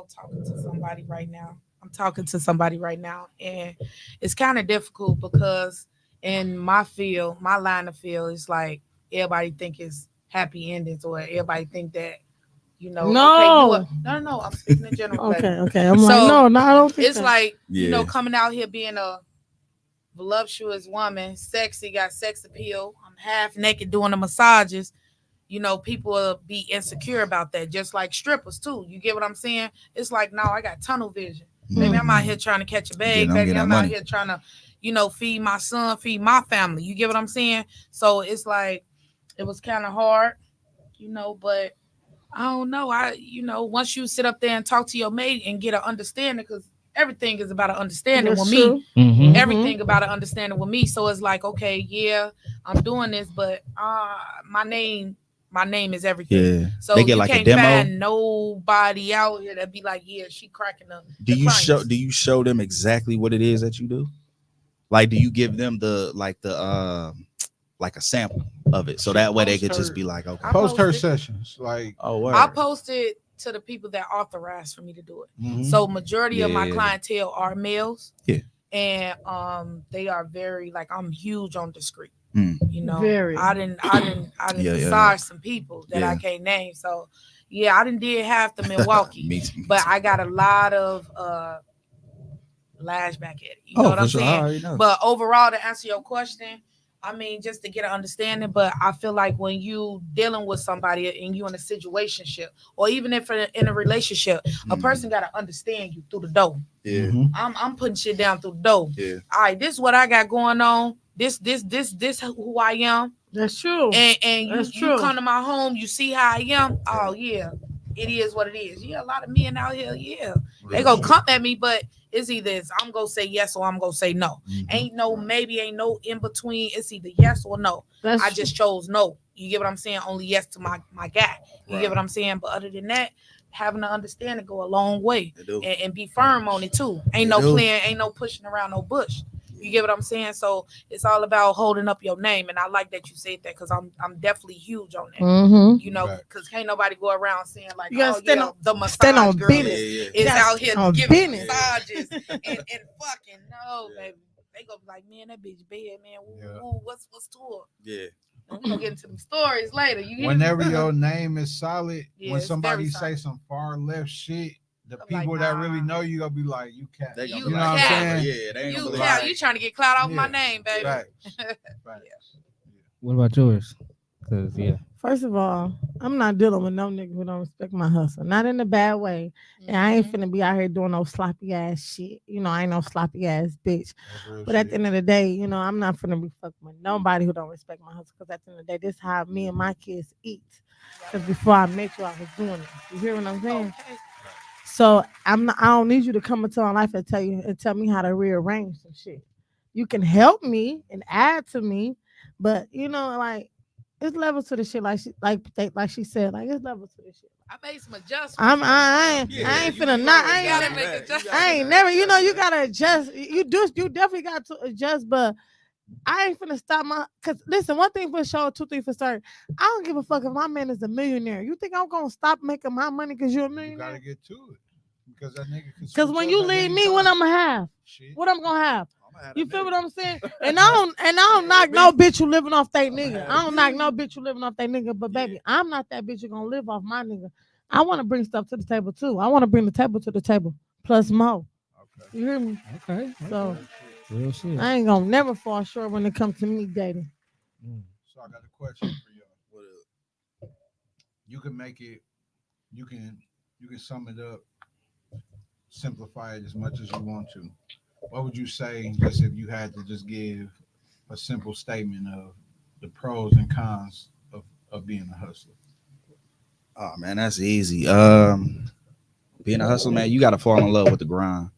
talking to somebody right now. I'm talking to somebody right now, and it's kind of difficult because in my field, my line of field, it's like everybody think it's happy endings, or everybody think that No. okay, no. I'm speaking in general. baby. okay. I'm So, like, no, I don't think It's that. like Yeah. coming out here being a voluptuous woman, sexy, got sex appeal. I'm half naked doing the massages. People will be insecure about that, just like strippers too. You get what I'm saying? It's like, no, I got tunnel vision. Baby, I'm out here trying to catch a bag. Baby, I'm out here trying to, feed my son, feed my family. You get what I'm saying? So it's like, it was kind of hard, but I don't know. Once you sit up there and talk to your mate and get an understanding, because everything is about an understanding That's with true. me. Mhm. Everything about an understanding with me. So it's like, okay, yeah, I'm doing this, but my name is everything. Yeah. So They get you like a can't demo? find nobody out here that be like, yeah, she cracking up. Do you show them exactly what it is that you do? Like, do you give them like a sample of it, so that way they could just be like, okay. Post her posted- sessions, like Oh, word. I posted to the people that authorized for me to do it. mhm. So majority of my Yeah. clientele are males. Yeah. And they are very, like, I'm huge on discreet. Mm. Very. I didn't Yeah. massage some people that Yeah. I can't name. So yeah, I did half the Milwaukee. Me too. But I got a lot of lashback at it. You know what I'm sure. I saying? already know. But overall, to answer your question, I mean, just to get an understanding, but I feel like when you dealing with somebody and you in a situationship, or even if in a relationship, a person got to understand you through the door. Yeah. Mhm. I'm putting shit down through the door. Yeah. All right, this is what I got going on. This who I am. That's true. And That's you true. come to my home, you see how I am. Oh yeah, it is what it is. Yeah, a lot of men out here, yeah, they gonna come at me, but it's either I'm gonna say yes or I'm gonna say no. Mhm. Ain't no maybe, ain't no in between. It's either yes or no. That's I just chose no. You get what I'm saying? Only yes to my guy. You Right. get what I'm saying? But other than that, having to understand it go a long way, They do. and be firm on it too. Ain't They no do. playing, ain't no pushing around no bush. You get what I'm saying? So it's all about holding up your name, and I like that you said that, because I'm definitely huge on that. Mm-hmm. Because can't nobody go around saying like, You gotta oh stand yeah, on- the massage stand on girl business. is gotta out stand here on giving business. massages and fucking no, Yeah. baby. They gonna be like, man, that bitch bad, man. Woo, Yeah. woo, what's to her? Yeah. We're gonna get into the stories later. You hear Whenever me? your name is solid, Yeah, when it's somebody very say solid. some far left shit, the I'm like, people that really nah. know you gonna be like, you cat. They You gonna know be what like, I'm cat. saying? Yeah, they ain't You gonna be yeah, like, you trying to get clout off my Yeah. name, baby. Facts. What about yours? Because First of all, I'm not dealing with no nigga who don't respect my hustle. Not in a bad way. And I ain't finna be out here doing no sloppy ass shit. I ain't no sloppy ass bitch. But at the end of the day, I'm not finna be fucking with nobody who don't respect my hustle. Because at the end of the day, this is how me and my kids eat. Because before I met you, I was doing it. You hear what I'm saying? Okay. So I don't need you to come into my life and tell me how to rearrange some shit. You can help me and add to me, but like, it's levels to the shit. Like she said, like, it's levels to the shit. I made some adjustments. I ain't finna not. I ain't never. You gotta adjust. You definitely got to adjust, but I ain't finna stop cause listen, one thing for sure, two things for certain. I don't give a fuck if my man is a millionaire. You think I'm gonna stop making my money because you're a You millionaire? gotta get to it. Because that nigga can Because when you leave me, what I'm gonna have? Shit. What I'm gonna have? You feel what I'm saying? And I don't knock no bitch who living off that nigga. I don't knock no bitch who living off that nigga. But baby, I'm not that bitch who gonna live off my nigga. I want to bring stuff to the table too. I want to bring the table to the table plus more. Okay. You hear me? okay, So real shit. I ain't gonna never fall short when it comes to me dating. So I got a question for y'all. You can make it. You can sum it up, simplify it as much as you want to. What would you say, just if you had to just give a simple statement of the pros and cons of being a hustler? Oh man, that's easy. Being a hustler, man, you gotta fall in love with the grind.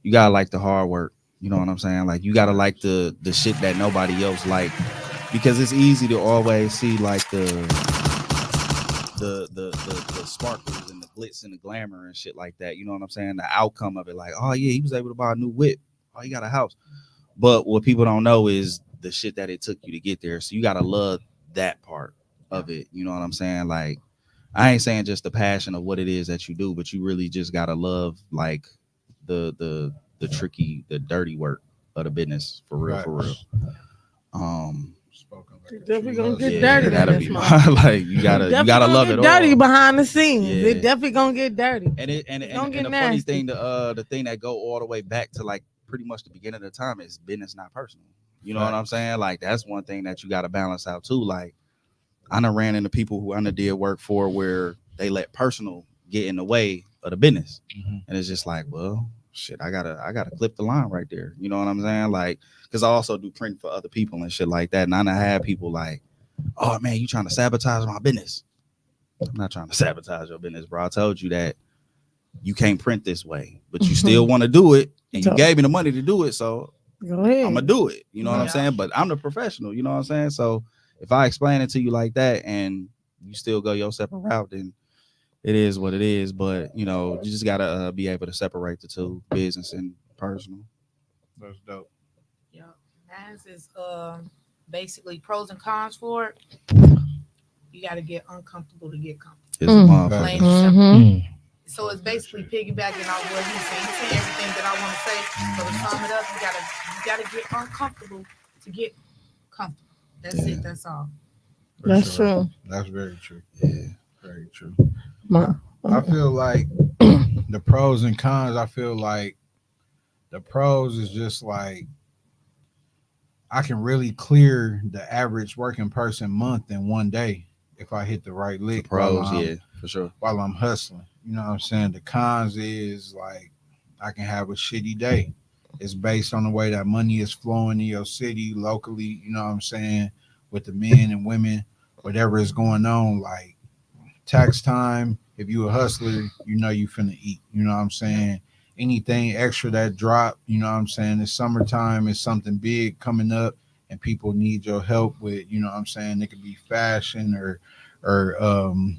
You gotta like the hard work. You know what I'm saying? Like, you gotta like the shit that nobody else like, because it's easy to always see like the sparkles and the glitz and the glamour and shit like that. You know what I'm saying? The outcome of it, like, oh yeah, he was able to buy a new whip. Oh, he got a house. But what people don't know is the shit that it took you to get there. So you gotta love that part of it. You know what I'm saying? Like, I ain't saying just the passion of what it is that you do, but you really just gotta love like the tricky, the dirty work of the business for real, for real. Spoken like You a definitely true gonna hustler. get dirty. that'll That's be my. like you gotta love it dirty all. behind the scenes. Yeah. It definitely gonna get dirty. And it Don't and get the funny nasty. thing, the thing that go all the way back to like pretty much the beginning of the time is business, not personal. You know what I'm saying? Like that's one thing that you got to balance out too. Like I done ran into people who I done did work for where they let personal get in the way of the business, and it's just like, well, shit, I gotta clip the line right there. You know what I'm saying? Like, because I also do print for other people and shit like that, and I done had people like, oh man, you trying to sabotage my business? I'm not trying to sabotage your business, bro. I told you that you can't print this way, but you still want to do it, and you gave me the money to do it, so Go ahead. I'm gonna do it. You know what I'm Yeah. saying? But I'm the professional. You know what I'm saying? So if I explain it to you like that, and you still go your separate route, then it is what it is. But you know, you just gotta be able to separate the two, business and personal. That's dope. Yeah, mine is basically pros and cons for it. You got to get uncomfortable to get comfortable. It's a motherfucker. Plain and simple. Mhm. So it's basically piggybacking off what he's saying. He's saying everything that I want to say. So to sum it up, you gotta get uncomfortable to get comfortable. That's it. That's all. For That's sure. true. That's very true. Yeah. Very true. My, I feel like the pros and cons, I feel like the pros is just like I can really clear the average working person month in one day if I hit the right The lick pros, yeah, for sure. while I'm hustling. You know what I'm saying? The cons is like I can have a shitty day. It's based on the way that money is flowing in your city locally, you know what I'm saying, with the men and women, whatever is going on, like tax time, if you a hustler, you know you finna eat. You know what I'm saying? Anything extra that drop, you know what I'm saying? It's summertime, it's something big coming up and people need your help with, you know what I'm saying? It could be fashion or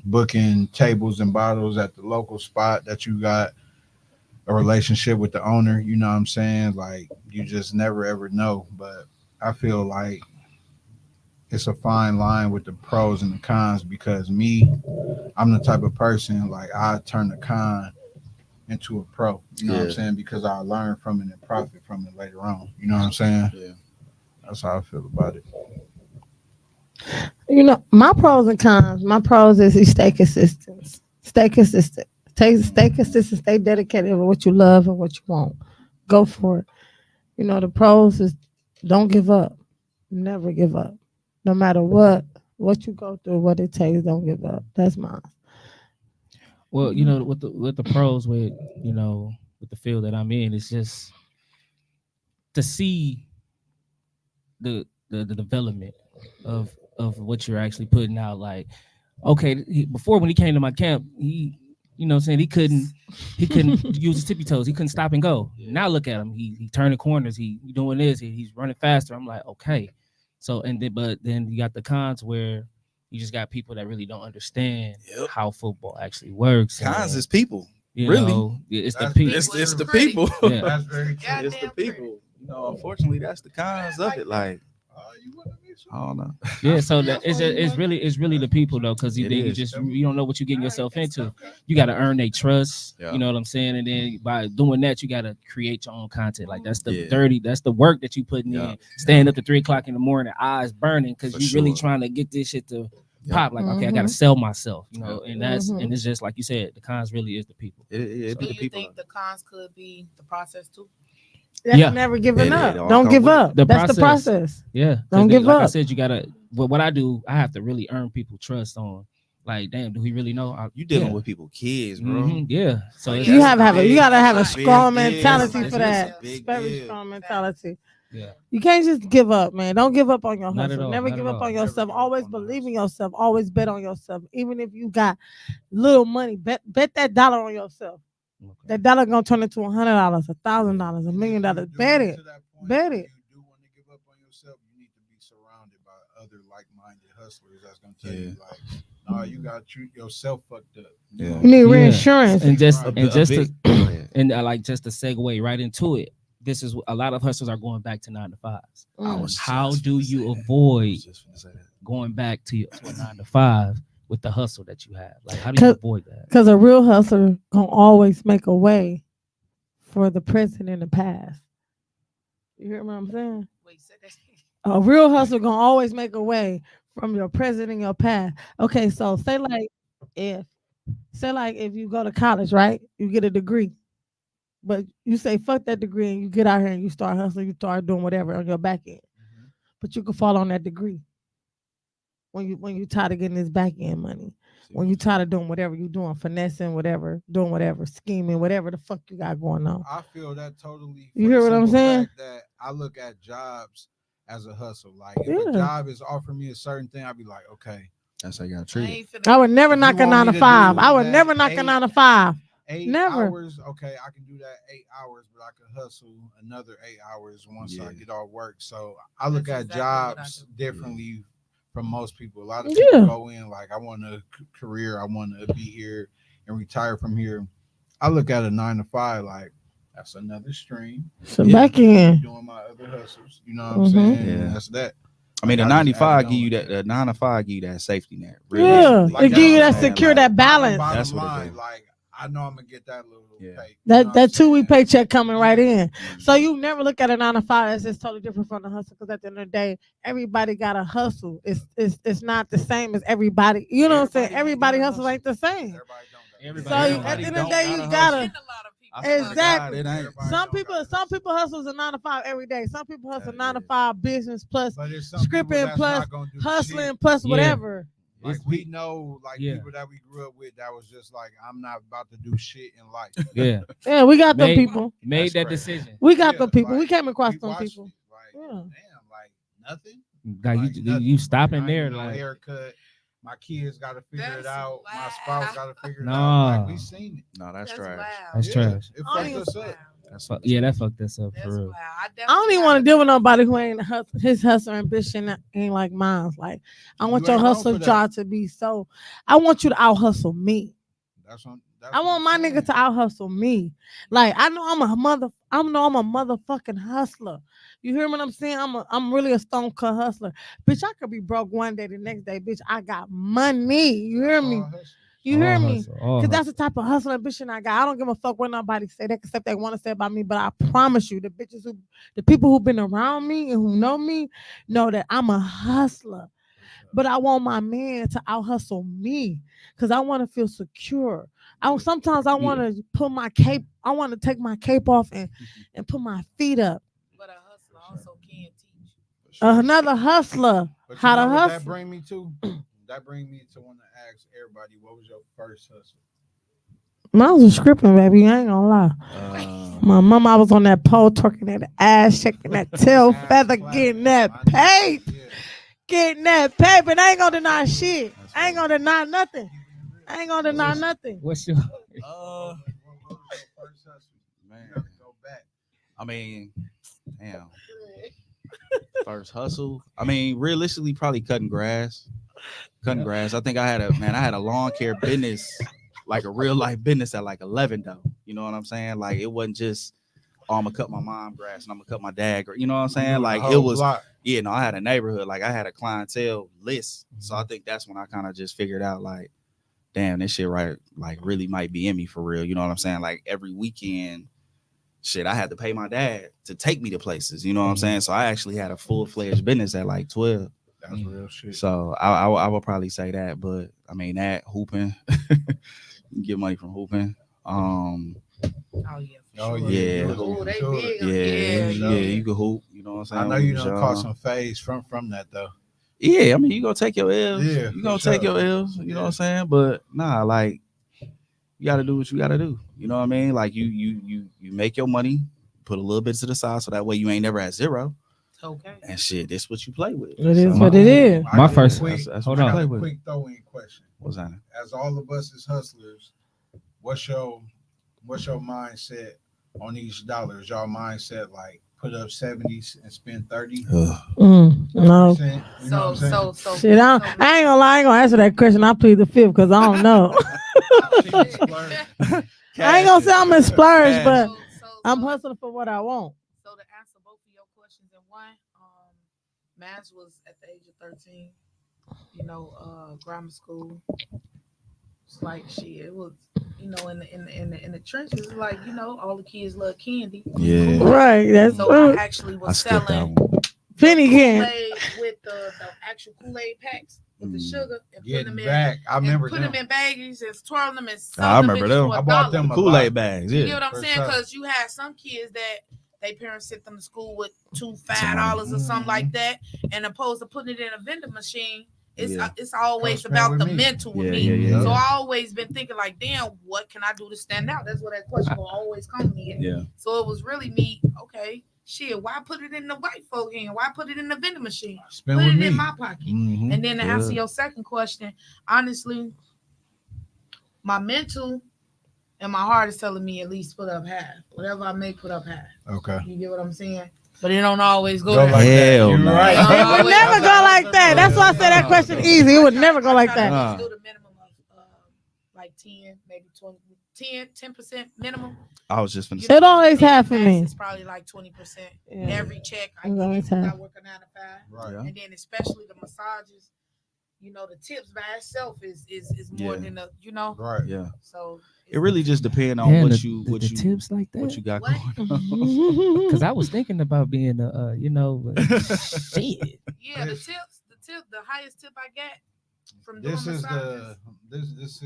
booking tables and bottles at the local spot that you got a relationship with the owner, you know what I'm saying? Like you just never ever know. But I feel like it's a fine line with the pros and the cons because me, I'm the type of person like I turn the con into a pro. You know what I'm Yeah. saying? Because I learn from it and profit from it later on. You know what I'm saying? Yeah. That's how I feel about it. you know, my pros and cons. My pros is you stay consistent. Stay consistent. Stay consistent. Stay dedicated to what you love and what you want. Go for it. You know, the pros is don't give up. Never give up. No matter what you go through, what it takes, don't give up. That's mine. Well, you know, with the pros, with you know, with the field that I'm in, it's just to see the development of what you're actually putting out. Like, okay, before when he came to my camp, he, you know, what I'm saying he couldn't use his tippy toes. He couldn't stop and go. Now look at him. He turning corners. He doing this. He's running faster. I'm like, okay. So but then you got the cons where you just got people that really don't understand how football actually works. Cons and, is people. you Really? know, it's the That's people. It's the Pretty. people. Yeah. That's very true. Goddamn It's the pretty. people. You know, unfortunately, that's the cons of it. Like, You wanna be I don't know. Yeah, so that it's really the people though, because It you is. just you don't know what you're getting yourself into. You got to earn their trust. Yeah. You know what I'm saying, and then by doing that, you got to create your own content. Like that's the Yeah. that's the work that you putting Yeah. in. Staying up to 3 o'clock in the morning, eyes burning, because For you really sure. trying to get this shit to Yeah. pop. Like, okay, I got to Mhm. sell myself. You know, Yeah. and that's Mhm. and it's just like you said, the cons really is the people. It Do be the you people. think the cons could be the process too? That's Yeah. never giving It up. all Don't come give with it. up. The That's the process. process. Yeah, 'cause Don't give like I up. said, you gotta. What I do, I have to really earn people trust on. Like, damn, do he really know? You dealing Yeah. with people, kids, bro. Mhm, yeah. So Oh, it's, yeah. You That's have a you big- gotta have a that's a strong big deal. mentality It's for a that. big Very deal. strong mentality. yeah. You can't just give up, man. Don't give up on your Not at hustle. all, Never not give at up all. on Never yourself. give up Always on the believe in hustle. yourself. Always bet on yourself. Even if you got little money, bet that dollar on yourself. Okay. That dollar gonna turn into $100, $1,000, $1 million. If you do Bet get it. to that point Bet where it. You do want to give up on yourself. You need to be surrounded about other like-minded hustlers that's gonna tell you like, no, you gotta treat yourself fucked up. Yeah. You need reinsurance. And just Right. and just to, Go ahead. and like just to segue right into it. This is a lot of hustlers are going back to 9 to 5s. How do you avoid going back to a 9 to 5 with the hustle that you have? Like, how do you avoid that? Because a real hustler gonna always make a way for the present and the past. You hear what I'm saying? Wait, say that. A real hustler gonna always make a way from your present and your past. Okay, so say like if you go to college, right? You get a degree. But you say fuck that degree and you get out here and you start hustling, you start doing whatever on your back end. But you can fall on that degree when you tired of getting this back end money. When you tired of doing whatever you're doing, finessing, whatever, doing whatever, scheming, whatever the fuck you got going on. I feel that totally. You hear what I'm saying? That I look at jobs as a hustle. Like if a job is offering me a certain thing, I'd be like, okay, that's how you gotta treat it. I would never knock a 9 to 5. I would never knock a 9 to 5. 8 Never. hours, okay, I can do that 8 hours, but I can hustle another 8 hours once I get off work. So I look at jobs differently from most people. A lot of people go in like, I want a career, I want to be here and retire from here. I look at a 9 to 5 like that's another stream. So back in doing my other hustles, you know what I'm saying? Yeah. That's that. I mean, the 95 give you that. The 9 to 5 give you that safety net. Yeah, Like it give you that secure, that balance. That's what what it do. Like I know I'm gonna get that little pay. That 2-week paycheck coming right in. So you never look at a 9 to 5 as it's totally different from the hustle, because at the end of the day, everybody got a hustle. It's not the same as everybody. You know what I'm saying? Everybody hustle ain't the same. So at the end of the day, you gotta. Exactly. Some people hustles a 9 to 5 every day. Some people hustle 9 to 5 business plus scripting plus hustling plus whatever. Like we know, like people that we grew up with, that was just like, I'm not about to do shit in life. Yeah, we got them people. Made that decision. We got them people. We came across them people. Damn, like nothing. Like you stopping there, like haircut. My kids got to figure it out. Wow. My spouse got to figure it out. Like we seen it. No, that's trash. Wow. That's trash. It fucked us up. That fucked us up for real. I don't even want to deal with nobody who ain't his hustle ambition ain't like mine. Like I want your hustle job to be so. I want you to out hustle me. I want my nigga to out hustle me. Like I know I'm a motherfucking hustler. You hear what I'm saying? I'm really a stone cut hustler. Bitch, I could be broke one day, the next day, bitch, I got money. You hear me? You hear me? Because that's the type of hustle ambition I got. I don't give a fuck what nobody say that, except they want to say about me. But I promise you, the people who've been around me and who know me know that I'm a hustler. But I want my man to out hustle me because I want to feel secure. Sometimes I want to put my cape. I want to take my cape off and put my feet up. But a hustler also can teach. Another hustler how to hustle. That bring me to. That brings me to want to ask everybody, what was your first hustle? Mine was scripting, baby. I ain't gonna lie. My mama, I was on that pole, twerking that ass, shaking that tail feather, getting that paid. Getting that pay, but I ain't gonna deny shit. I ain't gonna deny nothing. What's your first hustle? Man. Go back. I mean, damn. First hustle. I mean, realistically, probably cutting grass. I think I had a lawn care business, like a real life business at like 11 though. You know what I'm saying? Like it wasn't just, oh, I'm gonna cut my mom grass and I'm gonna cut my dad. You know what I'm saying? Like it was, I had a neighborhood, like I had a clientele list. So I think that's when I kind of just figured out like, damn, this shit really might be in me for real. You know what I'm saying? Like every weekend, shit, I had to pay my dad to take me to places. You know what I'm saying? So I actually had a full-fledged business at like 12. That's real shit. So I would probably say that, but I mean that hooping, you get money from hooping. You can hoop. You know what I'm saying? I know you done caught some phase from that though. Yeah, I mean you gonna take your L's. Yeah, you gonna take your L's. You know what I'm saying? But nah, like you gotta do what you gotta do. You know what I mean? Like you make your money, put a little bit to the side, so that way you ain't never at zero. Okay. And shit, this what you play with. It is what it is. My first. Hold on. A quick throw-in question. What's that? As all of us as hustlers, what's your mindset on these dollars? Y'all mindset like put up 70s and spend 30? No. You know what I'm So saying? Shit, I ain't gonna lie. I ain't gonna answer that question. I plead the fifth because I don't know. She can splurge. I ain't gonna say I'm a splurge, Cash. but So I'm hustling for what I want. So to answer both of your questions in one, mine was at the age of 13. Grammar school. It's like shit. It was, in the trenches. It's like all the kids love candy. Yeah. Right, that's So I true. actually I was skipped that selling one. Penny can. Kool-Aid with the actual Kool-Aid packs with the sugar and put Getting them in. back. I remember Put them in baggies and twirl them and I sell them. remember them. I bought them a Kool-Aid lot. bags. You Yeah. get what I'm For saying? sure. Because you had some kids that they parents sent them to school with $5 money. or something like that, and opposed to putting it in a vending machine, it's Yeah. it's always Comes about with the me. mental with Yeah, me. yeah. So I always been thinking like, damn, what can I do to stand out? That's what that question will always come to me. Yeah. So it was really me. Okay, shit, why put it in the white folk hand? Why put it in the vending machine? Spend Put with it me. in my pocket. Mhm. And then to answer Good. your second question, honestly, my mental and my heart is telling me at least put up half. Whatever I make, put up half. Okay. You get what I'm saying? But it don't always go Go that like way. that. Hell You're no. right. It would never go like that. That's why I said that question easy. It would never go like I try to that. at least do the minimum of like 10, maybe 20, 10% minimum. I was just finna You say. It always and have for max me. is probably like 20%. Yeah. Every check I It get, always I have. work a 9 to 5. Right. Yeah. And then especially the massages, the tips by itself is more Yeah. than the, Right. Yeah. So It really just depends on Damn, what the you tips like what that. you got What? going on. Because I was thinking about being shit. Yeah, the highest tip I got from doing This is massages. this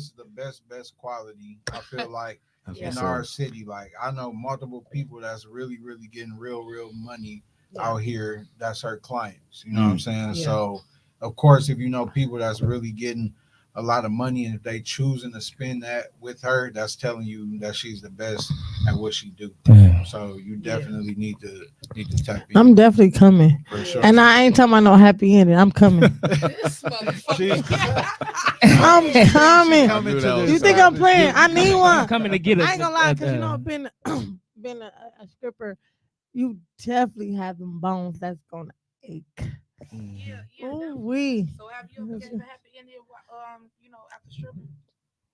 is the best quality. I feel like That's Yeah. in what's our up. city. Like I know multiple people that's really getting real money Yeah. out here. That's her clients. You know what I'm saying? Yeah. So of course, if you know people that's really getting a lot of money, and if they choosing to spend that with her, that's telling you that she's the best at what she do. Damn. So you definitely need to tap in. I'm definitely coming. For sure. And I ain't talking about no happy ending. I'm coming. This motherfucker. I'm coming. Coming to You this You think side I'm of playing? shit. I need one. Coming to get us. I ain't gonna lie, because been been a stripper, you definitely have them bones that's gonna ache. Yeah, Ooh definitely. wee. So have you ever gave a happy ending, after stripping?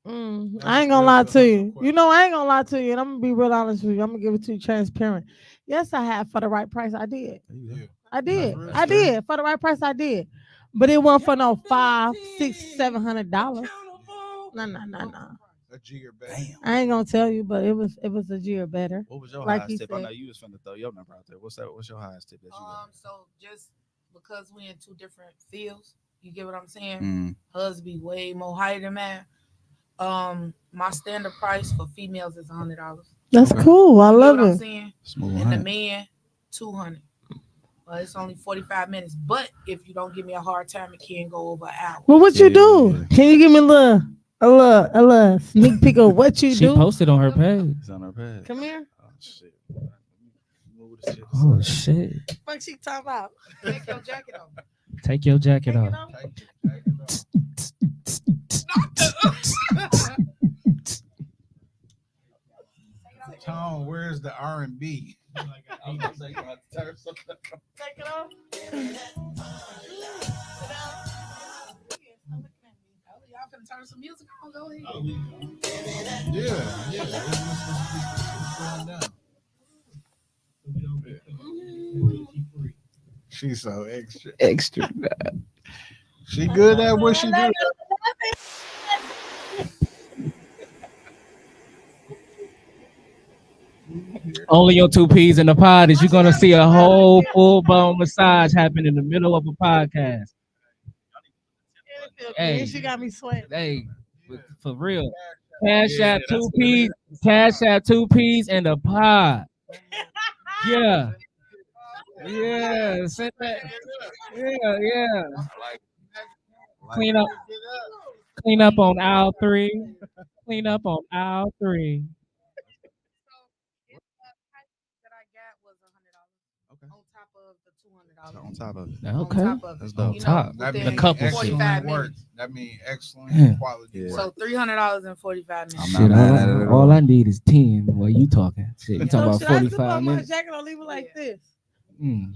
That's I ain't a gonna real lie good to you. hustle You know, I ain't gonna lie to you, and I'm gonna be real honest with you. I'm gonna give it to you transparent. Yes, I have for the right price. I did. Yeah. I did. real. I did for the right price. I did. But it wasn't for no $500, $600, $700. No. A G or better. Damn. I ain't gonna tell you, but it was a G or better. What was your Like highest he tip? I said. know you was finna throw your number out there. What's your highest tip that you got? So just because we in two different fields, you get what I'm saying? Mm. Hers be way more higher than mine. My standard price for females is $100. That's Okay. cool. I You get love what I'm it. saying? Smooth. And the man, $200. Well, it's only 45 minutes. But if you don't give me a hard time, it can go over an hour. Well, what you do? Yeah. Can you give me a little sneak peek of what you She do? posted on her page. It's on our page. Come here. Oh shit. Move this shit Oh aside. shit! Fuck she talking about? Take your jacket off. Take your jacket off. Tone, where's the R&B? Take it off. Y'all finna turn some music on. Go ahead. Yeah. Let's She's so extra. She good at what she do. Only on 2P's in the pod is you're gonna see a whole full blown massage happen in the middle of a podcast. Hey. She got me sweating. Hey, for real. Cash out 2P's. Cash out 2P's in the pod. Yeah. Yeah. Send that. Yeah. Clean up on aisle 3. Clean up on aisle 3. That I got was $100. Okay. On top of the $200. On top of it. Okay. On top of it. That's dope. You top. know, That within The couple shit. 45 work. minutes. That means excellent Yeah. quality Yeah. work. So $300 in 45 minutes. I'm Shit, not mad at it at all all. I need is 10 while you talking. Shit, you Yeah. talking So about should I zip 45 up my minutes? jacket or leave it like this?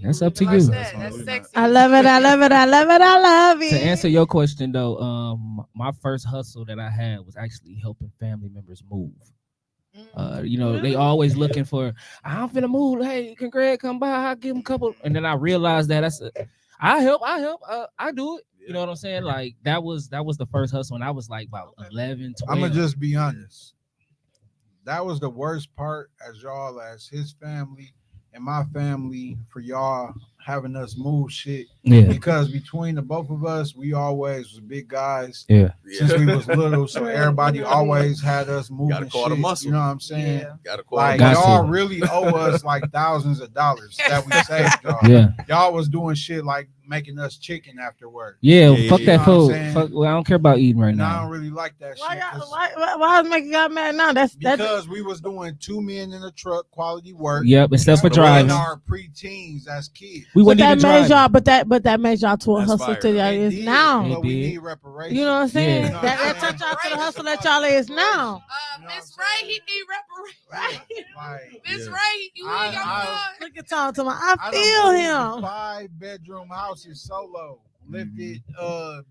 That's up to Like you. that. That's That's sexy. I love it. I love it. I love it. I love it. To answer your question though, my first hustle that I had was actually helping family members move. They always looking for, I'm finna move. Hey, can Greg come by? I'll give him a couple. And then I realized that I help. I do it. You know what I'm saying? Like that was the first hustle, and I was like about 11, 12. I'm gonna just be honest. That was the worst part, as his family and my family, for y'all having us move shit. Yeah. Because between the both of us, we always was big guys. Yeah. Since we was little, so everybody always had us moving Gotta call the shit. muscle. You know what I'm saying? Yeah. Gotta call Like Got y'all to. really owe us like thousands of dollars that we saved y'all. Yeah. Y'all was doing shit like making us chicken afterward. Yeah. Yeah, Fuck yeah, that you know what I'm food. saying? Fuck. Well, I don't care about eating right And I now. don't really like that Why shit. y'all? 'Cause Why is making y'all mad now? That's because we was doing 2 men in a truck, quality work. Yep. Except for In driving, our pre-teens as kids. we But wouldn't that even made drive. y'all. But that made y'all to a That's hustle fire, to y'all It is did, now. but we It did. need reparations. You know what I'm saying? Yeah. That took y'all to the hustle that y'all is now. Miss Ray, he need reparations. Like, Miss Yeah. Ray, you and your I- son. Look at Tom. I I done feel moved him. 5-bedroom houses solo. Lifted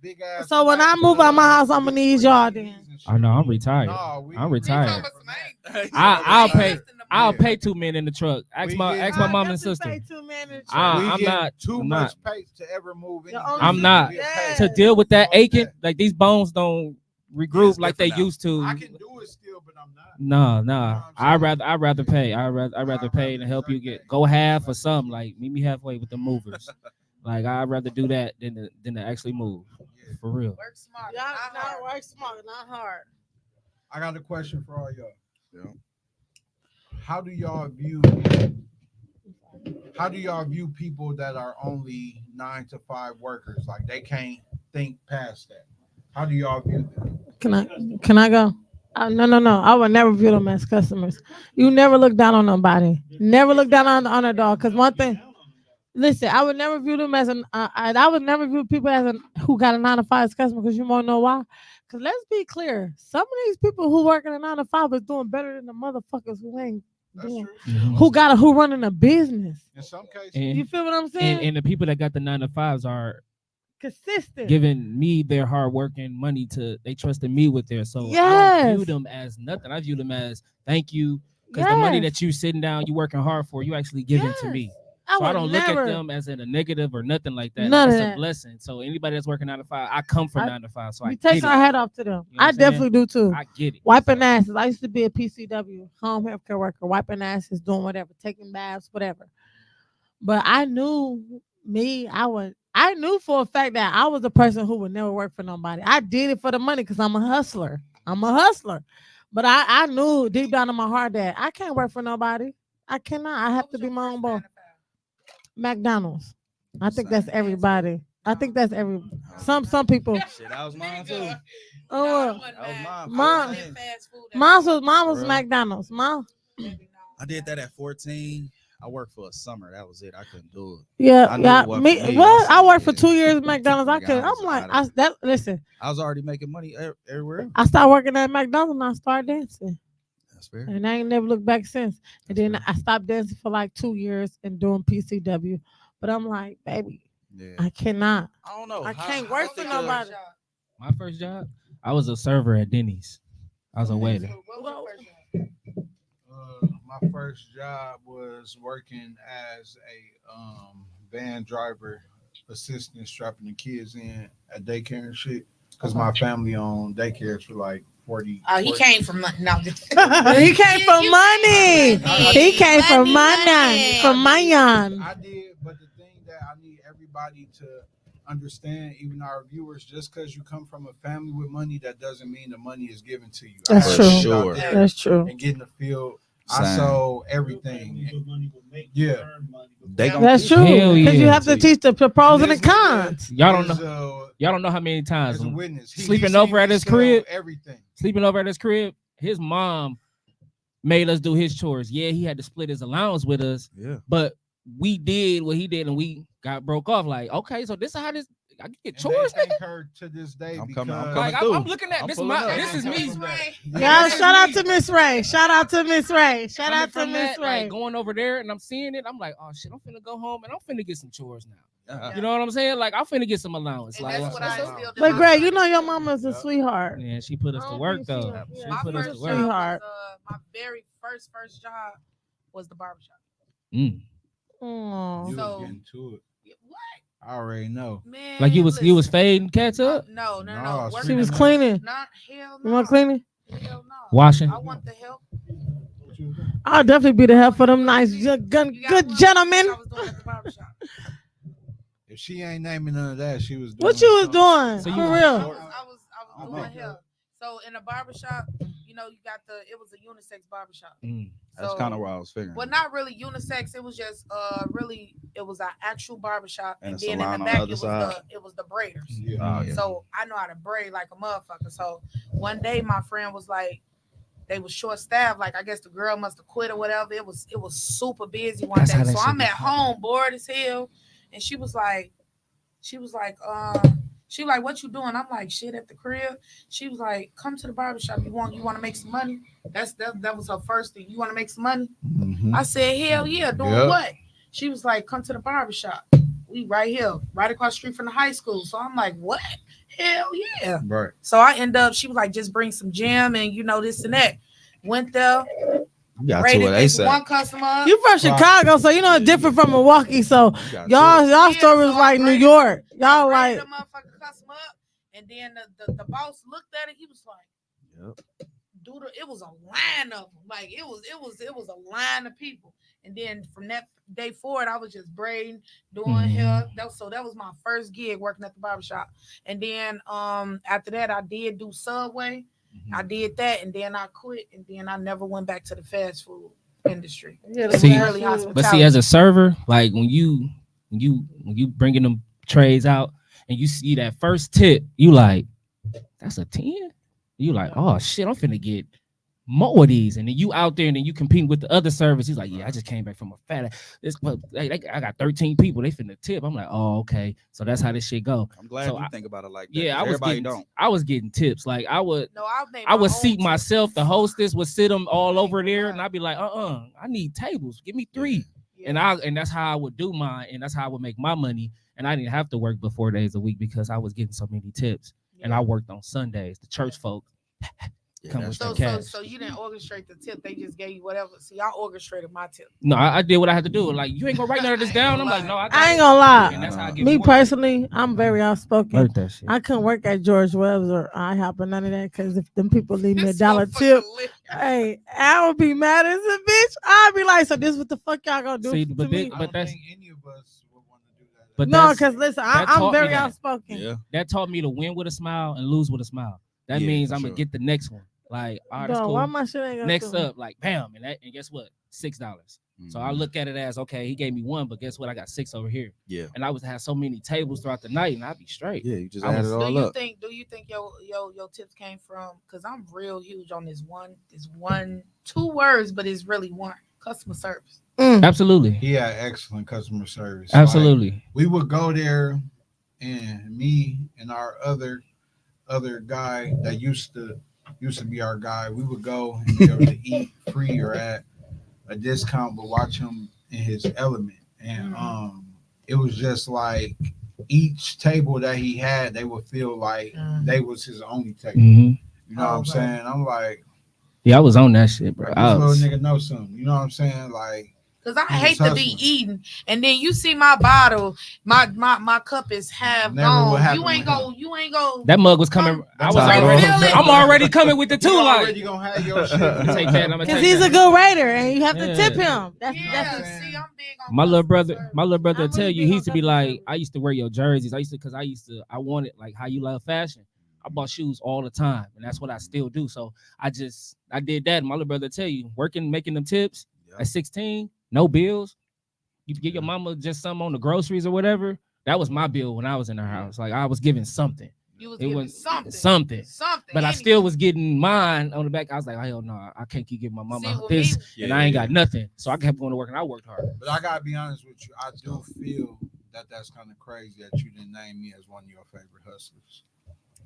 big ass. So when I move out my house, I'ma need y'all then. I know, I'm retired. No, I'm He retired. talking about some ain't- I'll pay. lifting the I'll boat. pay 2 men in the truck. Ask We my get- ask my I mom and definitely sister. pay 2 men in the I- truck. We I'm get not- too I'm much not. pay to ever move Your anything. own I'm not. We'll Yeah. pay. To deal with that Fuck aching, like these bones don't regroup it's like they different now. used to. I can do it still, but I'm not. No, You know what I'd I'm rather pay. I'd rather pay and help you get go half or something. Like meet me halfway with the movers. Like I'd rather do that than to actually move. For real. Work smart. Y'all not not hard. work smart, not hard. I got a question for all y'all. Yeah. How do y'all view people that are only 9 to 5 workers? Like they can't think past that. How do y'all view them? Can I go? No. I would never view them as customers. You never look down on nobody. Never look down on the underdog. Cause one thing, listen, I would never view them as I would never view people as who got a 9 to 5 as customer. Cause you wanna know why? Cause let's be clear, some of these people who work in a 9 to 5 is doing better than the motherfuckers who ain't That's doing. true. Mhm. Who running a business. In some cases, And, You feel what I'm saying? and the people that got the 9 to 5s are Consistent. giving me their hard work and money they trusted me with their so I don't Yes. view them as nothing. I view them as thank you because the money Yes. that you sitting down, you working hard for, you actually giving to me. So I would don't look never- at them as in a negative or nothing like that. None Like, of it's a that. blessing. So anybody that's working 9 to 5, I come from I- 9 to 5, so I We get take it. our head off to them. You know what I I'm saying? definitely do too. I get it. Wiping So, asses. I used to be a PCW, home healthcare worker, wiping asses, doing whatever, taking baths, whatever. But I knew I knew for a fact that I was a person who would never work for nobody. I did it for the money because I'm a hustler. But I knew deep down in my heart that I can't work for nobody. I cannot. I have What to was be your my first own 9 boss. to 5? McDonald's. I think that's Same. everybody. I think that's every some people. Shit, that was mine too. Oh, No, well. it wasn't That was mine. mine. I did fast food at Mine home. was Really? McDonald's. Mine. Maybe no. I did that at 14. I worked for a summer. That was it. I couldn't do it. Yeah, I knew yeah. it wasn't Me, for me. what? I I said, worked for yeah. 2 years at McDonald's. I could. I'm McDonald's like, out of listen. I was already making money everywhere else. I started working at McDonald's and I started dancing, That's fair. and I ain't never looked back since. And That's then fair. I stopped dancing for like 2 years and doing PCW. But I'm like, baby, Yeah. I cannot. I don't know. I can't How work for thick nobody. my first job, I was a server at Denny's. I was a waiter. What was your first job? my first job was working as a van driver assistant, strapping the kids in at daycare and shit. Because my family owned daycares for like 40. He 40 came from nothing. No, just He came from You money. came from money. He came from Money, money. From Mayan. I did, but the thing that I need everybody to understand, even our viewers, just because you come from a family with money, that doesn't mean the money is given to you. That's I had true. to get out Sure. there That's true. and get in the field. I Same. sold everything. Yeah. They gonna That's teach true. Hell Because you yeah. have to teach the pros and the cons. Y'all don't Is, know. Y'all don't know how many times as a witness. sleeping seen over at me his sell crib. Everything. Sleeping over at his crib, his mom made us do his chores. Yeah, he had to split his allowance with us, Yeah. but we did what he did and we got broke off. Like, okay, so this is how this I get And chores, they nigga. thank her to this day I'm because coming Like through. I'm looking at I'm this. pulling up. This is me. Yeah, shout out to Miss Ray. Shout out to Miss Ray. Shout Coming out to from Miss that, like Ray. going over there, and I'm seeing it. I'm like, oh shit, I'm finna go home and I'm finna get some chores now. Yeah. You know what I'm saying? Like I'm finna get some allowance. And Like, that's what I still do. But Greg, you know your mama's a Yep. sweetheart. yeah, she put us I to don't work think though. she- She yeah, put My us to first work. job Sweetheart. was my very first job was the barbershop. Mm. Aw. you So- was getting to it. What? I already know. Man, Like you was listen. fading cats up, No. No, Working She was Not- cleaning. Not hell You no. want cleaning? Hell no. washing. I want the help. What you was doing? I'll definitely be the help for them nice, good, You got good one gentlemen. I was doing at the barbershop. If she ain't naming none of that, she was doing What you was something. doing? So you For was- I real? was doing hair. So in a barbershop, you got it was a unisex barbershop. Mm. That's So- kind of where I was figuring. Well, not really unisex. It was just really it was an actual barbershop, And and a then in salon the on the back other it was side. the braiders. Yeah. Oh, yeah. So I know how to braid like a motherfucker. So one day my friend was like, they was short staffed. Like I guess the girl must have quit or whatever. It was super busy one That's how day. that So shit I'm be at popping. home bored as hell, and she was like, what you doing? I'm like, shit at the crib. She was like, come to the barbershop. You want to make some money? That was her first thing. You want to make some money? Mhm. I said, hell yeah, doing Yep. what? She was like, come to the barbershop. We right here, right across the street from the high school. So I'm like, what? Hell yeah. Right. So I end up, she was like, just bring some jam and this and that. Went there, You got to rated it this ASAP. one customer up. You from Chicago, so you know it's different from Milwaukee. So You got to y'all Yeah, story was so I like New rated- York. Y'all I like rated the motherfucking customer up, and then the boss looked at it. He was like, Yep. dude, it was a line of them. Like it was a line of people. And then from that day forward, I was just braiding, doing hair. That was my first gig working at the barbershop. And then after that, I did do Subway. I did that, and then I quit, and then I never went back to the fast food industry. Yeah, See, fast Early food. hospitality. But see, as a server, like when you bringing them trays out and you see that first tip, you like, that's a 10. You like, oh shit, I'm finna get more of these, and then you out there and then you competing with the other service. He's like, yeah, I just came back from a fat. I got 13 people. They finna tip. I'm like, oh okay, so that's how this shit go. I'm glad So you I- think about it like that. Yeah, 'cause everybody don't. don't. I was getting tips. Like I would No, I would seat myself. The hostess would sit them all over there, and I'd be like, I need tables. Give me 3. And that's how I would do mine, and that's how I would make my money. And I didn't have to work but 4 days a week because I was getting so many tips. And I worked on Sundays. The church folk come with So the cash. you didn't orchestrate the tip. They just gave you whatever. See, I orchestrated my tip. No, I did what I had to do. Like, you ain't gonna write none of this down. I'm like, no, I got I ain't it. gonna lie. And that's how I get Me more. personally, I'm very outspoken. Learned that shit. I couldn't work at George Webb's or IHOP or none of that because if them people leave me a dollar tip, hey, I would be mad as a bitch. I'd be like, so this what the fuck y'all gonna do See, to but me? I But don't that's think any of us would want to do that. but No, that's- because listen, that I'm taught me very that. outspoken. Yeah. that taught me to win with a smile and lose with a smile. That Yeah, means for I'm sure. gonna get the next one. Like, all right, that's Dog, cool. why my shit ain't gonna Next do? up, like bam, and guess what? $6. So I look at it as okay, he gave me 1, but guess what? I got 6 over here. Yeah. And I was have so many tables throughout the night, and I'd be straight. Yeah, you just I add was- it Do all you up. think your tips came from? Because I'm real huge on this 2 words, but it's really one: customer service. Absolutely, He had excellent customer service. Like, absolutely. we would go there, and me and our other guy that used to be our guy, we would go and be able to eat free or at a discount, but watch him in his element. And it was just like each table that he had, they would feel like they was his only table. Mhm. You know what I'm saying? I'm like, Yeah, I was on that shit, bro. like I this was- little nigga know something. You know what I'm saying? Like, Because I He hate was to be hustling. eating, and then you see my bottle, my cup is half Never will gone. happen You ain't with go. that mug was coming. I was That's how already. it goes. I'm already coming with the 2. you Like, already gonna have your shit. I'm gonna take that. I'm gonna Because take he's that. a good waiter and you have to Yeah. tip him. That's Yeah, That's- see, I'm big on My little customer brother, service. my little brother I'm will tell really you, big he on used to be customer like, service. I used to wear your jerseys. I wanted like how you love fashion. I bought shoes all the time, and that's what I still do. So I did that. And my little brother will tell you, working, making them tips at 16, no bills. You get your mama just something on the groceries or whatever. That was my bill when I was in her house. Like I was giving something. You was It giving was something. But I still was getting mine on the back. I was like, hell no, I can't keep giving my mama See, with this, me- and I ain't got nothing. So I kept going to work, and I worked hard. But I gotta be honest with you, I do feel that's kind of crazy that you didn't name me as one of your favorite hustlers.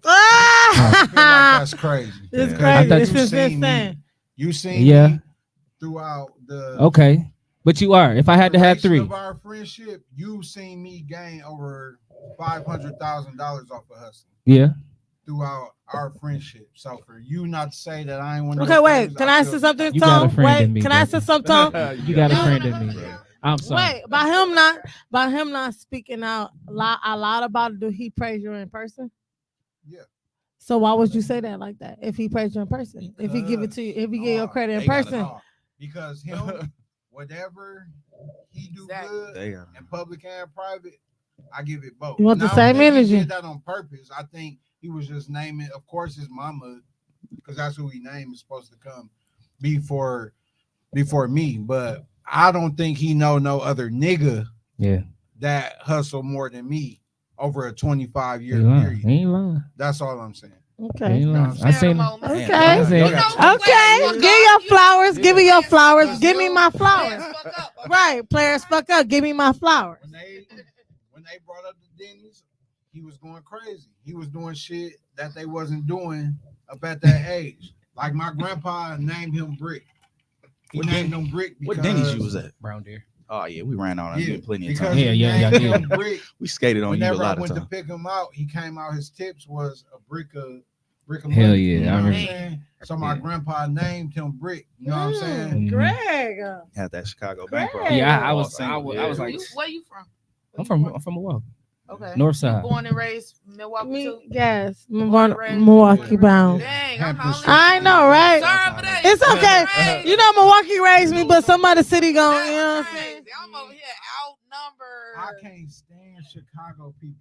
Ah! I feel like that's crazy. It's Yeah. crazy. I It's thought just you seen me. insane. You seen Yeah. me throughout the Okay, but you are. If I had to have duration 3, of our friendship. You seen me gain over $500,000 off of hustling yeah. throughout our friendship. So for you not to say that I ain't one of Okay, your wait. favorites, Can I feel say something, You got a Tom? friend in Wait. me, Can I say brother. something, Tom? You got a Yeah. friend in me. I'm sorry. Wait. By him not speaking out a lot about it. Do he praise you in person? Yeah. So why would you say that like that? If he praised you in person, if he give it to you, if he give your credit in they gotta person, No, because him, whatever he do Exactly. good They got in public and private, I give it both. You want the And I don't same think energy. He did that on purpose. I think he was just naming, of course, his mama, because that's who he named is supposed to come before me. But I don't think he know no other nigga Yeah. that hustle more than me over a 25-year He lying. period. He ain't lying. That's all I'm saying. He okay. ain't lying. I Shadow seen it. moments. Okay. I seen it. Okay, give your flowers. Give me your flowers. Give me my flowers. Players fuck up, okay? Right, players, fuck up. Give me my flowers. When they brought up the Denny's, he was going crazy. He was doing shit that they wasn't doing up at that age. Like my grandpa named him Brick. He What named him Brick because What Denny's you was at? Brown deer. Oh yeah, we ran on. I Yeah, did plenty of because time. Yeah, he yeah, named y'all him Brick. We skated on you a Whenever I lot of went to time. pick him out, he came out. His tips was a brick of Hell money. yeah, You know I what I'm remember. saying? So my Yeah. grandpa named him Brick. You know what I'm saying? Mhm. Greg. Had that Chicago Great. bank robbery. Yeah, I All was single, I was yeah. like, Where you from? I'm from Milwaukee, Okay. North You Side. born and raised Milwaukee Me, too? yes, Born and raised? Milwaukee bound. Dang, I'm the only. I know, right? Sorry for that. It's okay. Right. You know, Milwaukee raised me, but some other city going, you know what I'm That's saying? crazy. I'm over here outnumbered. I can't stand Chicago people.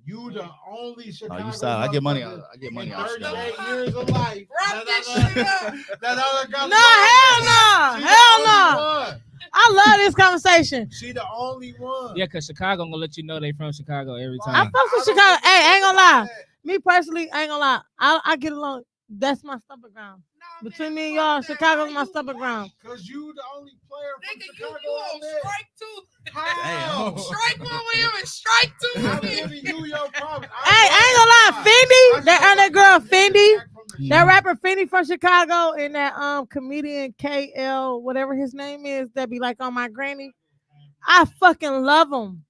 You the only Chicago. Oh, you style. I get money. motherfucker I get in money out 38 Chicago. years of life. Wrap this shit up. That other girl. No, hell no. Hell no. I love this conversation. She the only one. Yeah, cause Chicago gonna let you know they from Chicago every I time. fuck with Chicago. Hey, I ain't gonna lie. Me personally, I ain't gonna lie. I get along. That's my stomping ground. No, Between man, me and fuck y'all, that. Chicago's Why my you stomping ground. Cause you the only player from Nigga, Chicago. you I on met. strike two. How? Strike one with him and strike two I'm with me. giving you your problem. Hey, I ain't gonna lie. Fendi, that girl Fendi, that rapper Fendi from Chicago, and that comedian KL, whatever his name is, that be like on my granny. I fucking love him.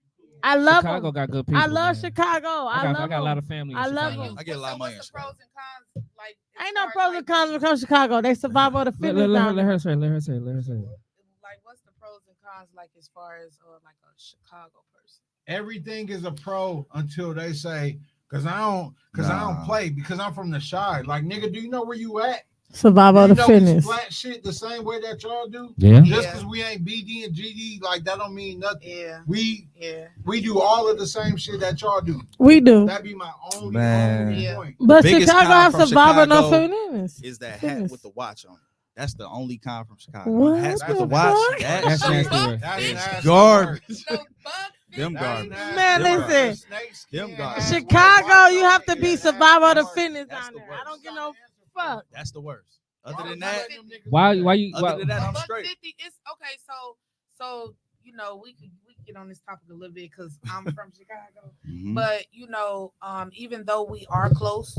I love Chicago him. got good people. I love man. Chicago. I love got a lot him. of family. In I love Chicago. them. I get a lot of money in What's the pros and cons? Like, as Ain't no far as, pros like, and cons when it comes to Chicago. They survival of the Let, fittest down let there. her say. Let her say. Let her say. Like, what's the pros and cons like as far as like a Chicago person? Everything is a pro until they say, cause I don't play because I'm from the shy. Like nigga, do you know where you at? Survival of You the know we fittest. splat shit the same way that y'all do. Yeah. Just because we ain't BD and GD, like that don't mean nothing. Yeah. We Yeah. do all of the same shit that y'all do. We do. That be my only Man. point. But biggest Chicago con have from survival of Chicago fittest. Is that hat Fitness. with the watch on it? That's the only con from Chicago. What Hats the with the watch. fuck? That That's shit nasty work. That's is nasty garbage. No bug. Them That's garbage. nasty Man, work. listen. Snakeskin Them garbage. hats with Chicago, watch you on have it to is be nasty survival of the work. fitness That's down the there. I worst. don't give no fuck. That's the worst. Other Why than would you that, let them niggas Why do that? you? other than that, I'm Buck straight. 50. It's okay. So you know we could get on this topic a little bit because I'm from Chicago. Mhm. But you know, even though we are close,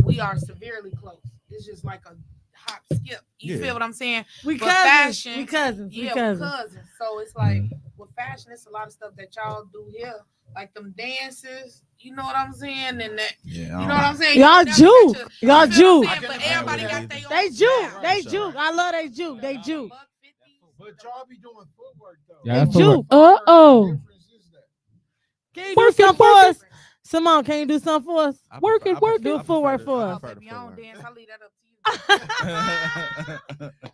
we are severely close. It's just like a hop skip. You Yeah. feel what I'm saying? We But cousins. fashion- We cousins. We Yeah, we're cousins. cousins. So it's like with fashion, it's a lot of stuff that y'all do here, like them dances. You know what I'm saying? And that, Yeah, you know what I'm saying? Y'all You never juke. get Y'all you feel what juke. I'm saying? But everybody got their own They style. juke. They Sure. juke. I love they juke. They juke. Buck 50s. But y'all be doing footwork though. Yeah, They footwork. juke. Uh-oh. What difference is that? Can you do something for us? Simone, can you do something for us? Work it, work it. Do footwork for Oh, us. baby, I don't dance. I leave that up to you.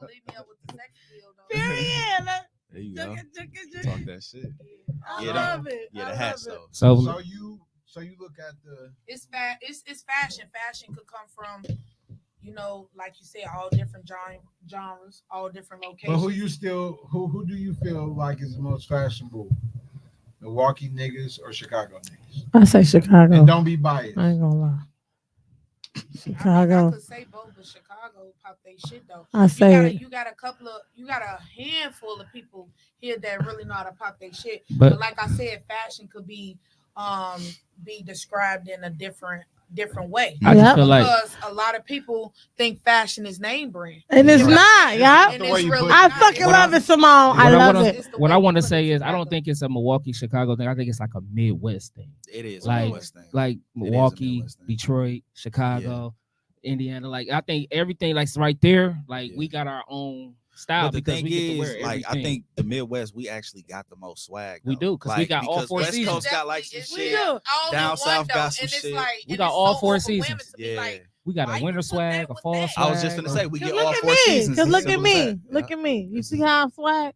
Leave me up with the sex deal, though. Period. There you go. Look. Talk that shit. I Yeah, love it. Yeah, I the love hats it. though. So So you look at the It's fashion. Fashion could come from, you know, like you said, all different genres, all different locations. but who do you feel like is the most fashionable? Milwaukee niggas or Chicago niggas? I say Chicago. And don't be biased. I ain't gonna lie. Chicago. I could say both, but Chicago pop they shit though. I say it. You got a handful of people here that really know how to pop their shit. But like I said, fashion could be described in a different way. I just feel like because a lot of people think fashion is name brand, and it's not, yeah. I fucking love it, Simone. I love it. What I want to say is, I don't think it's a Milwaukee, Chicago thing. I think it's like a Midwest thing. It is like a Midwest thing. Like Milwaukee, Detroit, Chicago, Indiana. Like I think everything like's right there. Like we got our own style. But the because thing we get to is, wear like everything. I think the Midwest, we actually got the most swag. Though. We do because we got all four West seasons. Coast got like some We shit. do. Down south got some shit. We got all four seasons. Yeah. We got a winter swag, a fall swag. I was just gonna say we get look all at four me. seasons. Cause look at me. Look at me. You see how I'm swag?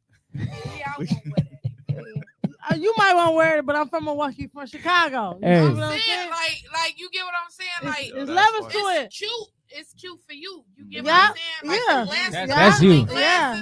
You might want to wear it, but I'm from Milwaukee, from Chicago. You know what I'm saying? Like you get what I'm saying? Like it's levels to it. Cute. It's cute for you. You get what I'm saying? Like that's you. Yeah.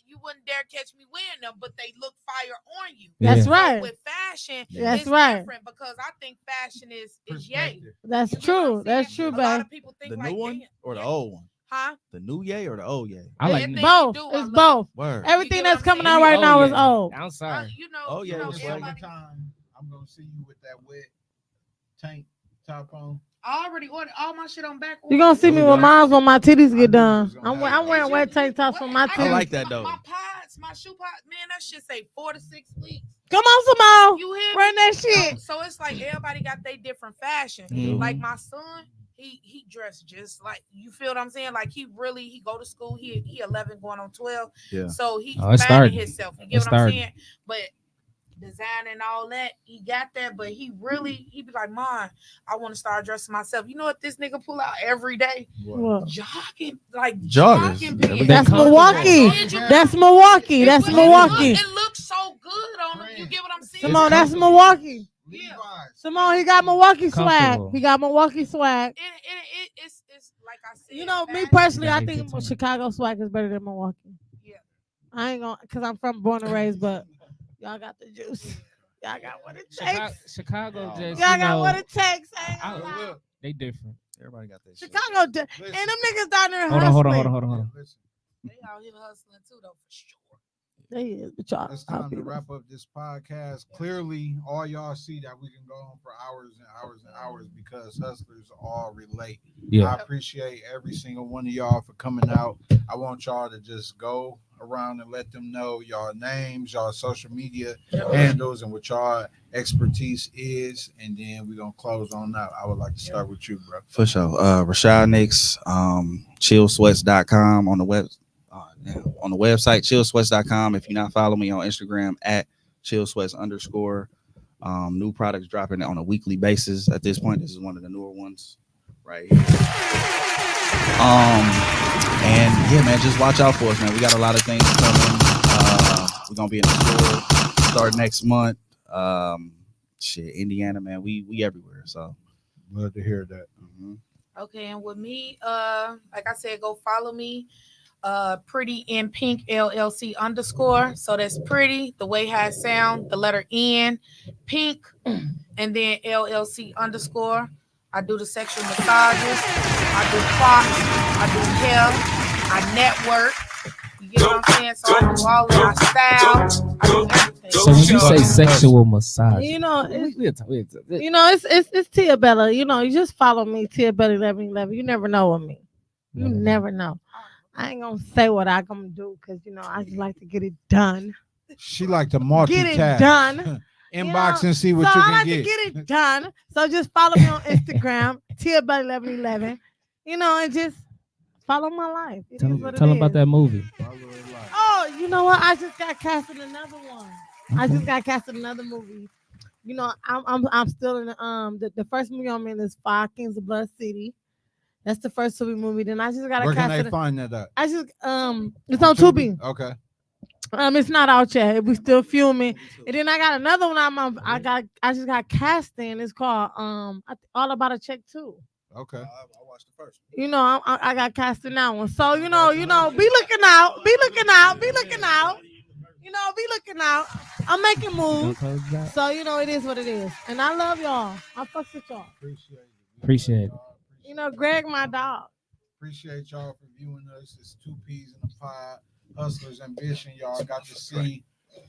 You wouldn't dare catch me wearing them, but they look fire on you. That's So right. with fashion, that's it's right. different because I think fashion is yay. That's true. That's true, babe. A lot of people think the like new one or the old one? Huh? The new yay or the old yay? I like both. It's both. Word. Everything that's coming out right now is old. I'm sorry. I'm gonna see you with that wet tank top on. I already ordered all my shit on back. You gonna see me with mine when my titties get done. I'm wearing wet tank tops for my titties. I like that though. My pods, my shoe pods, man, that shit say 4 to 6 weeks. Come on, Simone. You hear me? Run that shit. So it's like everybody got their different fashion. Mm-hmm. Like my son, he dressed just like, you feel what I'm saying? Like he go to school. He 11 going on 12. Yeah. So he's finding himself. You get what I'm saying? But design and all that, he got that, but he be like, Mom, I want to start dressing myself. You know what this nigga pull out every day? What? Jogging, like joggers. jogging pants. That's Milwaukee. That's Milwaukee. That's Milwaukee. It looks so good on him. You get what I'm saying? Simone, that's Milwaukee. Yeah. Simone, he got Milwaukee swag. He got Milwaukee swag. It's like I said. You know, me personally, I think Chicago swag is better than Milwaukee. Yeah. I ain't gonna, cause I'm from born and raised, but y'all got the juice. Y'all got what it takes. Chicago just, y'all got what it takes. They different. Everybody got that. Chicago, and them niggas down there hustling. Hold on. They out here hustling too, though, for sure. They is, but y'all. It's time to wrap up this podcast. Clearly, all y'all see that we can go on for hours and hours and hours because hustlers all relate. Yeah. I appreciate every single one of y'all for coming out. I want y'all to just go around and let them know y'all names, y'all social media handles, and what y'all expertise is, and then we're gonna close on out. I would like to start with you, bro. For sure. Rashad Nix, chillsweats.com on the web. On the website, chillsweats.com. If you're not following me on Instagram at chillsweats_. New products dropping on a weekly basis at this point. This is one of the newer ones right here. And yeah, man, just watch out for us, man. We got a lot of things coming. We're gonna be in the store start next month. Indiana, man, we everywhere. So love to hear that. Mm-hmm. Okay, and with me, like I said, go follow me. Pretty in pink LLC_. So that's pretty, the way how it sound, the letter N, pink, and then LLC_. I do the sexual massages, I do clocks, I do hair, I network. You get what I'm saying? So I do all of my style, I do everything. So when you say sexual massage, you know, it's Tia Bella. You know, you just follow me, Tia Bella 1111. You never know with me. You never know. I ain't gonna say what I gonna do because you know I just like to get it done. She like to multitask. Get it done. Inbox and see what so you I can like get. to get it done. So just follow me on Instagram, TiaBell1111. You know, and just follow my life. Tell them about that movie. Oh, you know what? I just got cast in another one. Okay. I just got cast in another movie. You know, I'm still in the first movie I'm in is Five Kings of Blood City. That's the first 2B movie. Then I just got a Where cast. Where can they find that at? I just it's on 2B. Okay. It's not out yet. We still filming. And then I got another one. I just got cast in. It's called All About a Check Too. Okay. I watched the first one. You know, I got cast in that one. So you know, be looking out. Be looking out. Be looking out. You know, be looking out. I'm making moves. So you know, it is what it is. And I love y'all. I fuck with y'all. Appreciate it. Appreciate it. You know, Greg, my dog. Appreciate y'all for viewing us. It's 2P's in the pod. Hustlers Ambition. Y'all got to see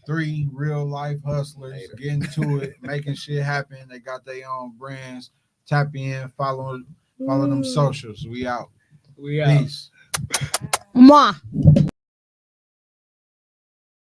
3 real life hustlers getting to it, making shit happen. They got their own brands. Tap in, follow them socials. We out. We out. Peace. Mwah.